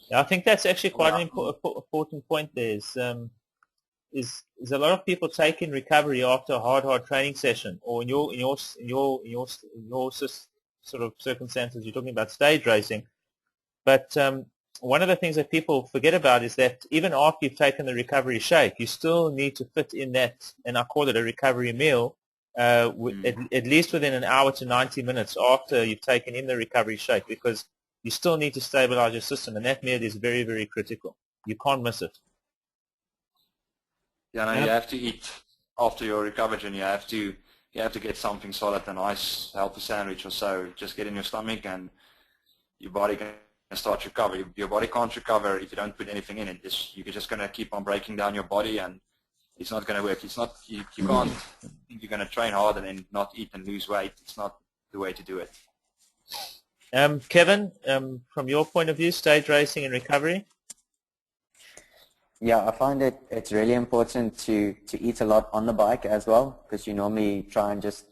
Yeah, I think that's actually quite an important point there. Is a lot of people taking recovery after a hard training session, or in your sort of circumstances, you're talking about stage racing. But one of the things that people forget about is that even after you've taken the recovery shake, you still need to fit in that, and I call it a recovery meal, at least within an hour to 90 minutes after you've taken in the recovery shake, because you still need to stabilize your system, and that meal is very, very critical. You can't miss it. Yeah, no, you have to eat after your recovery, and you have to get something solid, a nice healthy sandwich or so. Just get in your stomach, and your body can start recovery. Your body can't recover if you don't put anything in it. You're just going to keep on breaking down your body, and it's not going to work. It's not. You can't think you're going to train hard and then not eat and lose weight. It's not the way to do it. Kevin, from your point of view, stage racing and recovery? Yeah, I find it's really important to eat a lot on the bike as well, because you normally try and just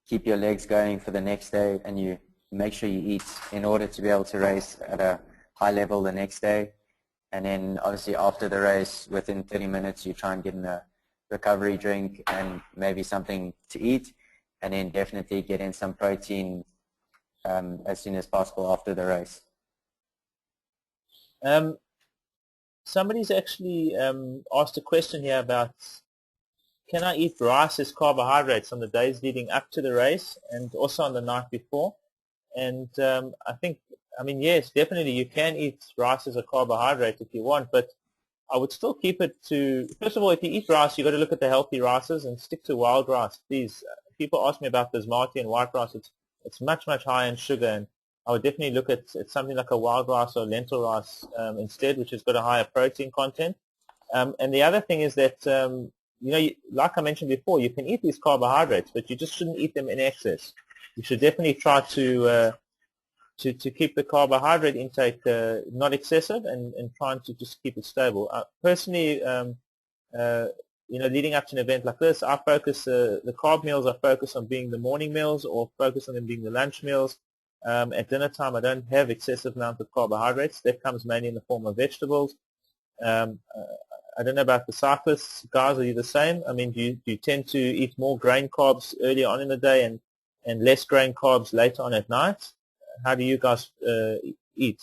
keep your legs going for the next day, and you make sure you eat in order to be able to race at a high level the next day. And then obviously after the race, within 30 minutes, you try and get in a recovery drink and maybe something to eat, and then definitely get in some protein as soon as possible after the race. Somebody's actually asked a question here about, can I eat rice as carbohydrates on the days leading up to the race and also on the night before? And I mean, yes, definitely you can eat rice as a carbohydrate if you want, but I would still keep it to, first of all, if you eat rice, you've got to look at the healthy rices and stick to wild rice, please. People ask me about basmati and white rice. It's much, much higher in sugar, and I would definitely look at something like a wild rice or lentil rice instead, which has got a higher protein content. And the other thing is that, like I mentioned before, you can eat these carbohydrates, but you just shouldn't eat them in excess. You should definitely try to keep the carbohydrate intake not excessive and trying to just keep it stable. Personally, leading up to an event like this, I focus, the carb meals I focus on being the morning meals or focus on them being the lunch meals. At dinner time, I don't have excessive amount of carbohydrates. That comes mainly in the form of vegetables. I don't know about the cyclists. Guys, are you the same? I mean, do you tend to eat more grain carbs early on in the day and less grain carbs later on at night? How do you guys eat?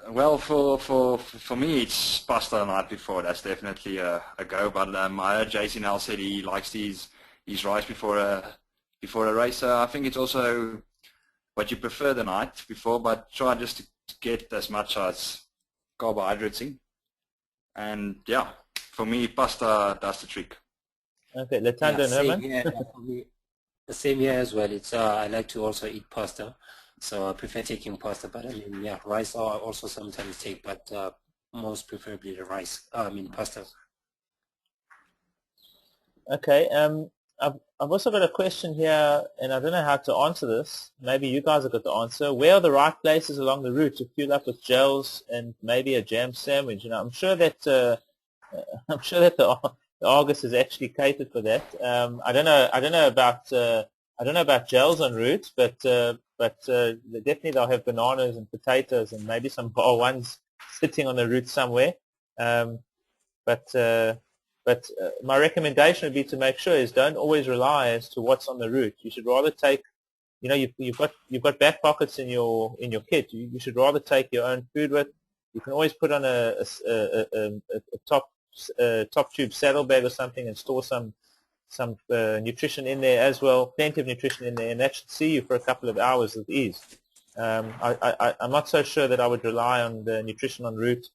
Well, for me, it's pasta the night before. That's definitely a go. But I heard Jason L said he likes his rice before a race. I think it's also what you prefer the night before, but try just to get as much as carbohydrates in. And yeah, for me, pasta does the trick. Okay, Luthando and same Herman. here. For me, the same here as well. It's I like to also eat pasta, so I prefer taking pasta. But I mean, yeah, rice I also sometimes take, but most preferably the rice. I mean pasta. Okay, I've also got a question here, and I don't know how to answer this. Maybe you guys have got the answer. Where are the right places along the route to fuel up with gels and maybe a jam sandwich? You know, I'm sure that the Argus is actually catered for that. I don't know about gels en route, but definitely they'll have bananas and potatoes and maybe some bar ones sitting on the route somewhere. But my recommendation would be to make sure is don't always rely as to what's on the route. You should rather take, you know, you've got back pockets in your kit. You should rather take your own food with. You can always put on a top tube saddlebag or something and store some nutrition in there as well. Plenty of nutrition in there, and that should see you for a couple of hours with ease. I'm not so sure that I would rely on the nutrition en route.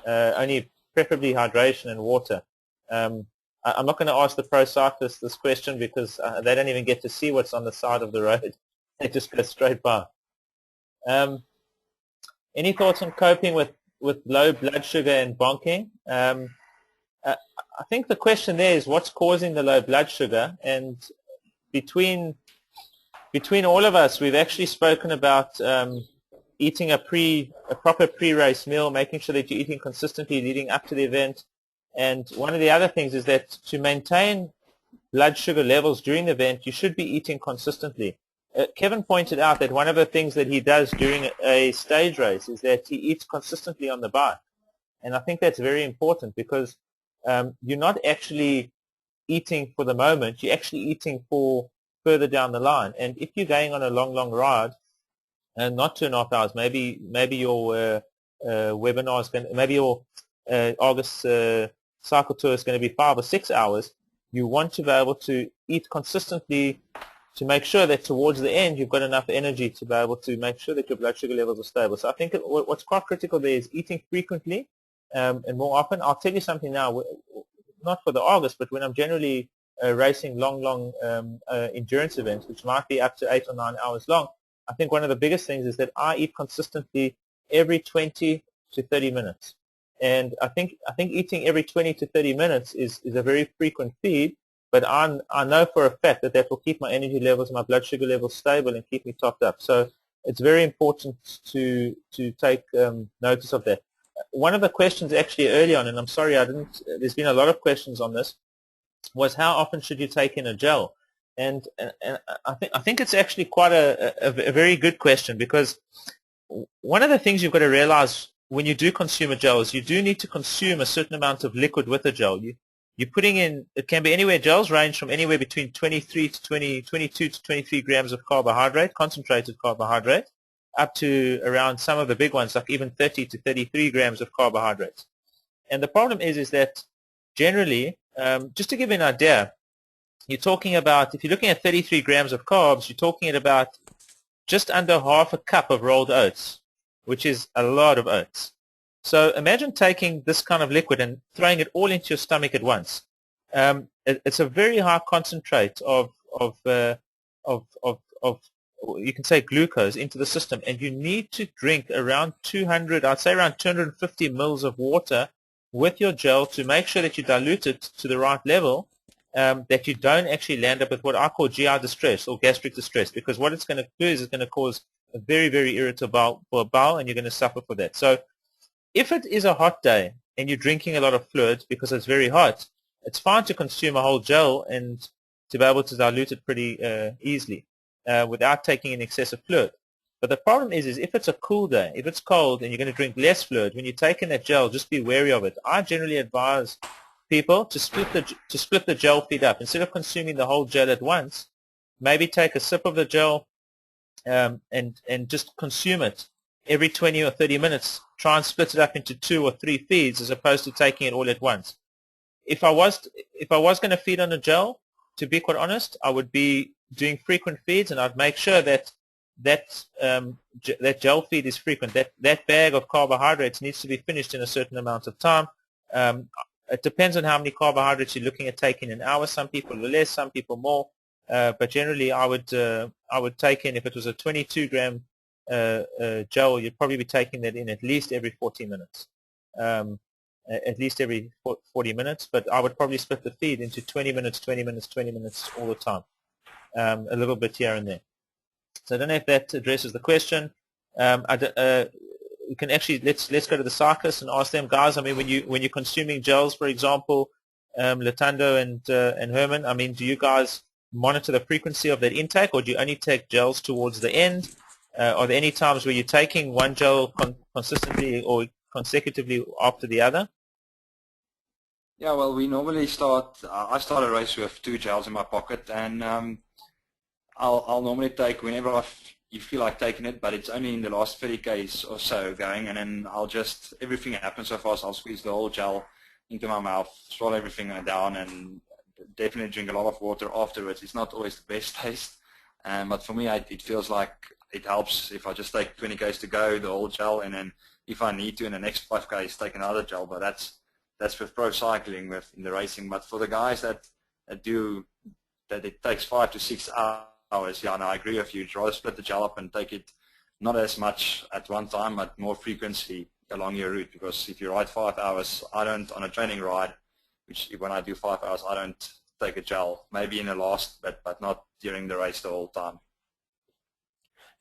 Only preferably hydration and water. I'm not going to ask the pro cyclists this question because they don't even get to see what's on the side of the road. They just go straight by. Any thoughts on coping with low blood sugar and bonking? I think the question there is what's causing the low blood sugar, and between all of us, we've actually spoken about eating a proper pre-race meal, making sure that you're eating consistently leading up to the event. And one of the other things is that to maintain blood sugar levels during the event, you should be eating consistently. Kevin pointed out that one of the things that he does during a stage race is that he eats consistently on the bike. And I think that's very important because you're not actually eating for the moment, you're actually eating for further down the line. And if you're going on a long ride, and not 2.5 hours, maybe your webinar is going, maybe your August cycle tour is going to be 5 or 6 hours, you want to be able to eat consistently to make sure that towards the end you've got enough energy to be able to make sure that your blood sugar levels are stable. So I think what's quite critical there is eating frequently and more often. I'll tell you something now, not for the August, but when I'm generally racing long endurance events, which might be up to 8 or 9 hours long, I think one of the biggest things is that I eat consistently every 20 to 30 minutes. And I think eating every 20 to 30 minutes is a very frequent feed, but I know for a fact that will keep my energy levels, my blood sugar levels stable and keep me topped up. So it's very important to take notice of that. One of the questions actually early on, and I'm sorry there's been a lot of questions on this, was how often should you take in a gel? And I think it's actually quite a very good question, because one of the things you've got to realize when you do consume a gel is you do need to consume a certain amount of liquid with a gel. You're putting in, it can be anywhere, gels range from anywhere between 22 to 23 grams of carbohydrate, concentrated carbohydrate, up to around some of the big ones, like even 30 to 33 grams of carbohydrates. And the problem is that generally, just to give you an idea, you're talking about, if you're looking at 33 grams of carbs, you're talking about just under half a cup of rolled oats, which is a lot of oats. So imagine taking this kind of liquid and throwing it all into your stomach at once. It's a very high concentrate of you can say glucose into the system, and you need to drink around 250 mils of water with your gel to make sure that you dilute it to the right level, that you don't actually land up with what I call GI distress or gastric distress, because what it's going to do is it's going to cause a very, very irritable bowel, and you're going to suffer for that. So if it is a hot day and you're drinking a lot of fluid because it's very hot, it's fine to consume a whole gel and to be able to dilute it pretty easily without taking in excessive fluid. But the problem is if it's a cool day, if it's cold and you're going to drink less fluid, when you take in that gel, just be wary of it. I generally advise people to split the gel feed up. Instead of consuming the whole gel at once, maybe take a sip of the gel and just consume it every 20 or 30 minutes. Try and split it up into 2 or 3 feeds as opposed to taking it all at once. If I was going to feed on a gel, to be quite honest, I would be doing frequent feeds, and I'd make sure that gel feed is frequent. That bag of carbohydrates needs to be finished in a certain amount of time. It depends on how many carbohydrates you're looking at taking an hour. Some people less, some people more. But generally, I would take in, if it was a 22-gram gel, you'd probably be taking that in at least every 40 minutes. At least every 40 minutes. But I would probably split the feed into 20 minutes, 20 minutes, 20 minutes all the time. A little bit here and there. So I don't know if that addresses the question. We can actually let's go to the cyclists and ask them, guys. I mean, when you're consuming gels, for example, Luthando and Herman, I mean, do you guys monitor the frequency of that intake, or do you only take gels towards the end? Are there any times where you're taking one gel consistently or consecutively after the other? Yeah, well, we normally start. I start a race with 2 gels in my pocket, and I'll normally take whenever you feel like taking it, but it's only in the last 30 Ks or so going, and then I'll just, everything happens so fast, I'll squeeze the whole gel into my mouth, swallow everything down, and definitely drink a lot of water afterwards. It's not always the best taste, but for me, it feels like it helps if I just take 20 Ks to go, the whole gel, and then if I need to in the next 5 Ks, take another gel, but that's with pro cycling, in the racing. But for the guys that it takes 5 to 6 hours, yeah, no, I agree with you. You'd rather split the gel up and take it not as much at one time, but more frequency along your route. Because if you ride 5 hours, I don't, on a training ride, which when I do 5 hours, I don't take a gel. Maybe in the last, but not during the race the whole time.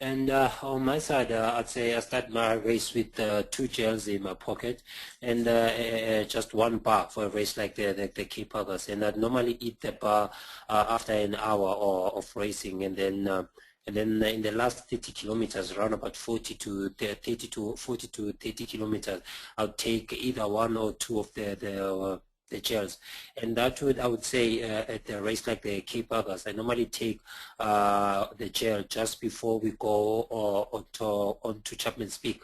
And on my side, I'd say I start my race with 2 gels in my pocket and just 1 bar for a race like the Cape Others. And I'd normally eat the bar after an hour of racing, and then in the last 30 kilometers, around about 40 to 30 kilometers, I'll take either 1 or 2 of the gels. And that I would say at a race like the Cape Others, I normally take the gel just before we go onto Chapman's Peak.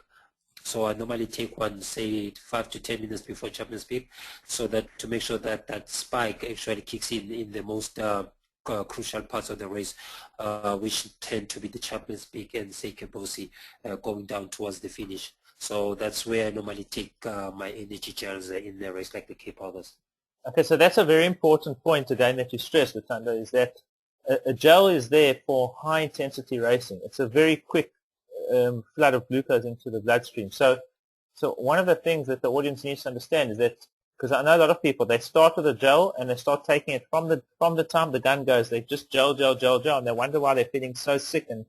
So I normally take one, say 5 to 10 minutes before Chapman's Peak, so that to make sure that that spike actually kicks in the most crucial parts of the race, which tend to be the Chapman's Peak and say Kebosi going down towards the finish. So that's where I normally take my energy gels in the race like the Cape Others. Okay, so that's a very important point again that you stressed, Luthando, is that a gel is there for high intensity racing. It's a very quick flood of glucose into the bloodstream. So one of the things that the audience needs to understand is that, because I know a lot of people, they start with a gel and they start taking it from the time the gun goes, they just gel, and they wonder why they're feeling so sick and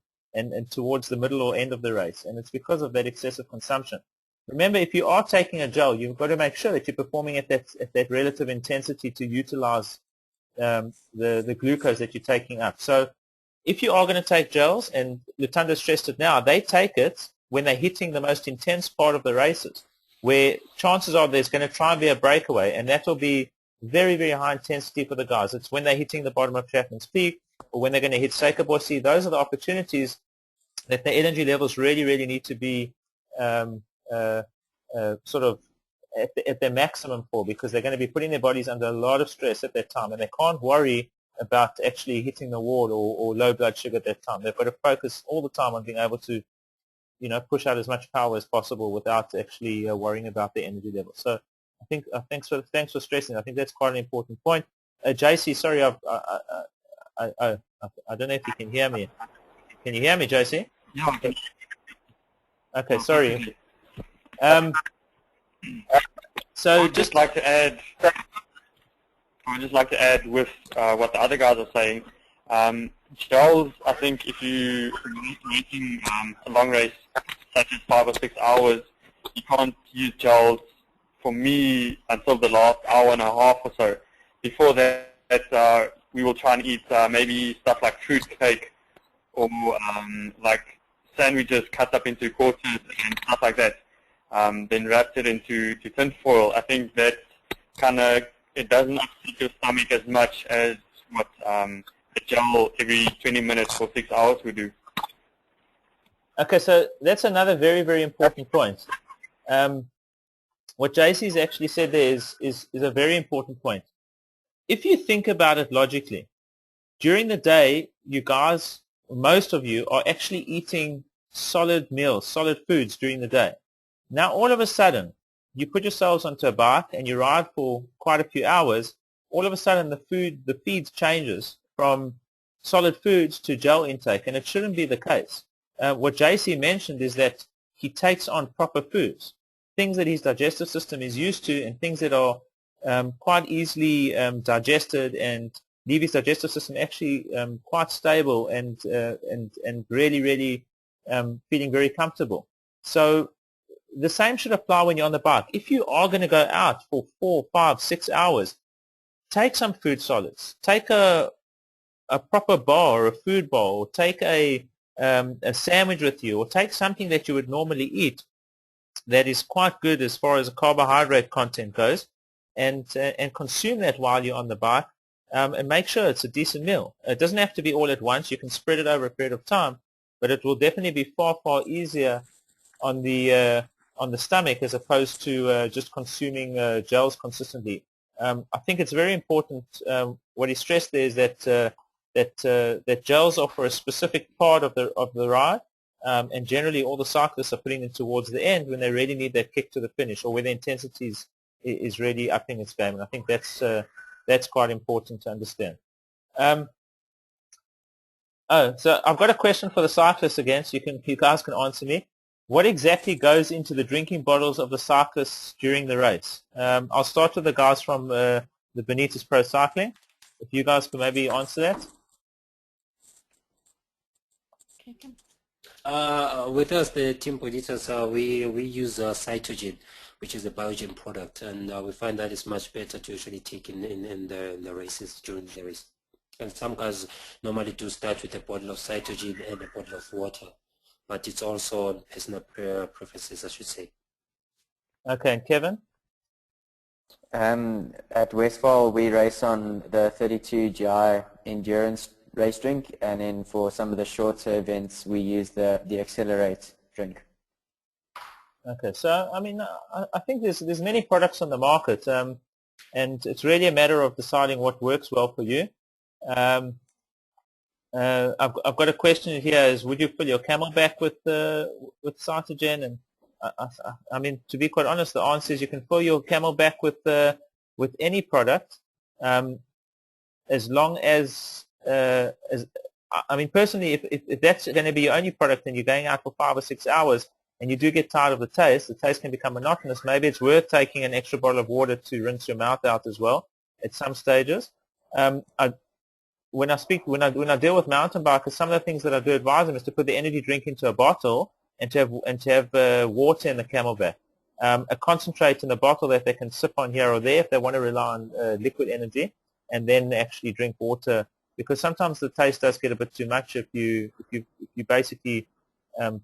towards the middle or end of the race, and it's because of that excessive consumption. Remember, if you are taking a gel, you've got to make sure that you're performing at that relative intensity to utilize the glucose that you're taking up. So if you are going to take gels, and Luthando stressed it now, they take it when they're hitting the most intense part of the races, where chances are there's going to try and be a breakaway, and that will be very, very high intensity for the guys. It's when they're hitting the bottom of Chapman's Peak, or when they're going to hit Seikabosi. Those are the opportunities that the energy levels really, really need to be sort of at their maximum for, because they're going to be putting their bodies under a lot of stress at that time, and they can't worry about actually hitting the wall or low blood sugar at that time. They've got to focus all the time on being able to, push out as much power as possible without actually worrying about the energy level. So I think thanks for stressing. I think that's quite an important point. JC, sorry, I don't know if you can hear me. Can you hear me, JC? Yeah, I can. Okay, sorry. So I would just like to add with what the other guys are saying. Gels, I think if you're making a long race, such as 5 or 6 hours, you can't use gels, for me, until the last hour and a half or so. Before that, we will try and eat maybe stuff like fruit cake or like sandwiches cut up into quarters and stuff like that, then wrapped it into tin foil. I think that it doesn't upset your stomach as much as what a gel every 20 minutes for 6 hours would do. Okay, so that's another very, very important point. What JC's actually said there is a very important point. If you think about it logically, during the day, you guys, most of you, are actually eating solid meals, solid foods during the day. Now, all of a sudden, you put yourselves onto a bike and you ride for quite a few hours, all of a sudden the feed changes from solid foods to gel intake, and it shouldn't be the case. What JC mentioned is that he takes on proper foods, things that his digestive system is used to, and things that are quite easily digested and leave his digestive system actually quite stable and really feeling very comfortable. So the same should apply when you're on the bike. If you are going to go out for 4, 5, 6 hours, take some food solids. Take a proper bar or a food bar, or take a sandwich with you, or take something that you would normally eat that is quite good as far as the carbohydrate content goes, and consume that while you're on the bike, and make sure it's a decent meal. It doesn't have to be all at once. You can spread it over a period of time, but it will definitely be far, far easier on the stomach as opposed to just consuming gels consistently. I think it's very important. What he stressed there is that gels are for a specific part of the ride, and generally all the cyclists are putting them towards the end when they really need that kick to the finish, or where the intensity is really upping its game. And I think that's quite important to understand. So I've got a question for the cyclists again, so you guys can answer me. What exactly goes into the drinking bottles of the cyclists during the race? I'll start with the guys from the Bonitas Pro Cycling. If you guys could maybe answer that. With us, the team Bonitas, we use cytogen, which is a biogen product, and we find that it's much better to usually take in the races, during the race. And some guys normally do start with a bottle of cytogen and a bottle of water, but it's also personal preferences, I should say. Okay, and Kevin? At Westvaal, we race on the 32 GI endurance race drink, and then for some of the shorter events, we use the Accelerate drink. Okay, so I mean, I think there's many products on the market, and it's really a matter of deciding what works well for you. I've got a question here: is would you fill your Camelback with cytogen? And I mean, to be quite honest, the answer is you can fill your Camelback with any product, as long as I mean, personally, if that's going to be your only product and you're going out for 5 or 6 hours and you do get tired of the taste can become monotonous. Maybe it's worth taking an extra bottle of water to rinse your mouth out as well at some stages. When I deal with mountain bikers, some of the things that I do advise them is to put the energy drink into a bottle and to have water in the Camelback, a concentrate in the bottle that they can sip on here or there if they want to rely on liquid energy, and then actually drink water, because sometimes the taste does get a bit too much if you basically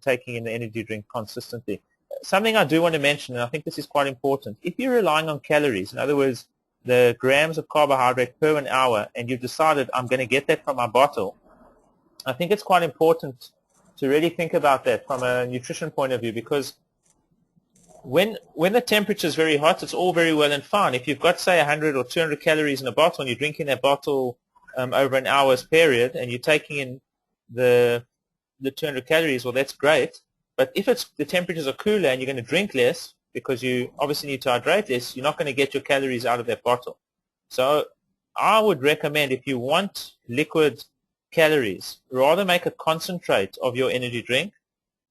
taking in the energy drink consistently. Something I do want to mention, and I think this is quite important, if you're relying on calories, in other words, the grams of carbohydrate per an hour, and you've decided I'm going to get that from my bottle, I think it's quite important to really think about that from a nutrition point of view, because when the temperature is very hot, it's all very well and fine. If you've got, say, 100 or 200 calories in a bottle, and you're drinking that bottle over an hour's period, and you're taking in the 200 calories, well, that's great. But if the temperatures are cooler and you're going to drink less, because you obviously need to hydrate less, you're not going to get your calories out of that bottle. So I would recommend, if you want liquid calories, rather make a concentrate of your energy drink,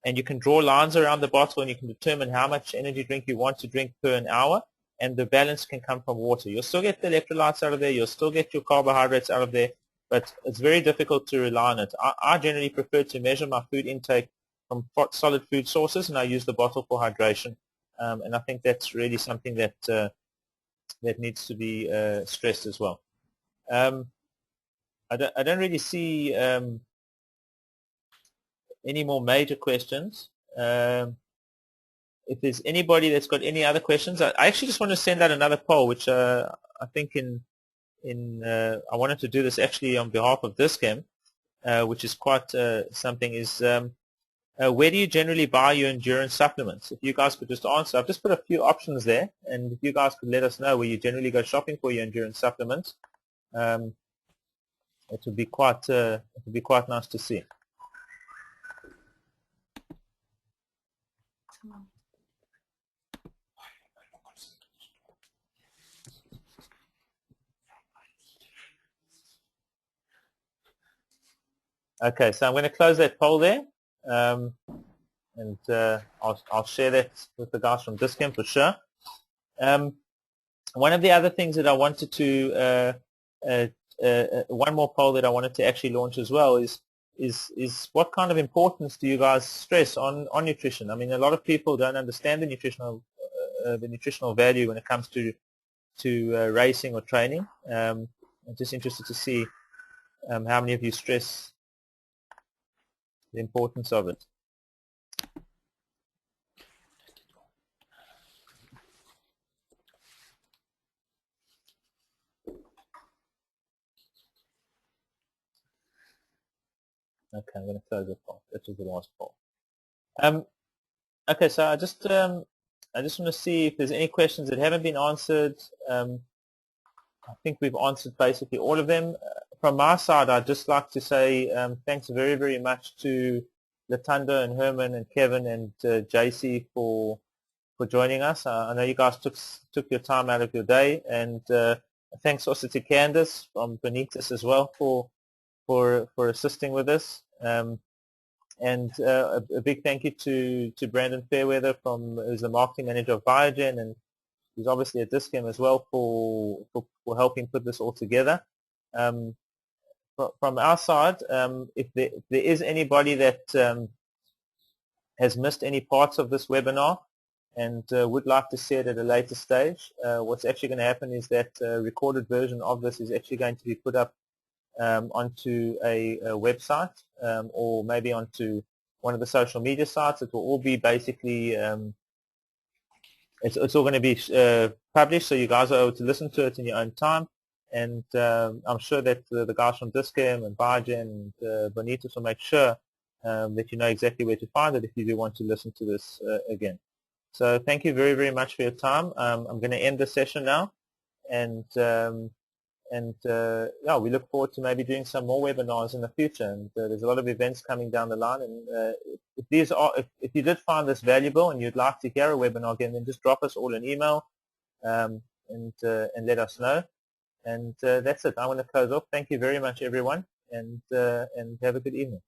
and you can draw lines around the bottle and you can determine how much energy drink you want to drink per an hour, and the balance can come from water. You'll still get the electrolytes out of there, you'll still get your carbohydrates out of there, but it's very difficult to rely on it. I generally prefer to measure my food intake from solid food sources, and I use the bottle for hydration. And I think that's really something that needs to be stressed as well. I don't really see any more major questions. If there's anybody that's got any other questions, I actually just want to send out another poll, which I think I wanted to do this actually on behalf of Dis-Chem, which is quite something, is where do you generally buy your endurance supplements? If you guys could just answer. I've just put a few options there, and if you guys could let us know where you generally go shopping for your endurance supplements, it would be quite nice to see. Okay, so I'm going to close that poll there, and I'll share that with the guys from Dis-Chem for sure. One of the other things that I wanted to, one more poll that I wanted to actually launch as well is what kind of importance do you guys stress on nutrition? I mean, a lot of people don't understand the nutritional value when it comes to racing or training. I'm just interested to see how many of you stress the importance of it. Okay, I'm going to close the poll. That was the last poll. Okay, so I just want to see if there's any questions that haven't been answered. I think we've answered basically all of them. From my side, I'd just like to say thanks very, very much to Luthando and Herman and Kevin and JC for joining us. I know you guys took your time out of your day, and thanks also to Candace from Bonitas as well for assisting with this. And a big thank you to Brandon Fairweather who's the marketing manager of Biogen, and he's obviously at Dis-Chem as well for helping put this all together. From our side, if there is anybody that has missed any parts of this webinar and would like to see it at a later stage, what's actually going to happen is that recorded version of this is actually going to be put up onto a website or maybe onto one of the social media sites. It will all be basically, it's all going to be published, so you guys are able to listen to it in your own time. And I'm sure that the guys from Dis-Chem and Biogen and Bonitas will make sure that you know exactly where to find it if you do want to listen to this again. So thank you very, very much for your time. I'm going to end the session now, and yeah, we look forward to maybe doing some more webinars in the future. And there's a lot of events coming down the line. And if you did find this valuable and you'd like to hear a webinar again, then just drop us all an email and let us know. And that's it. I want to close off. Thank you very much, everyone, and have a good evening.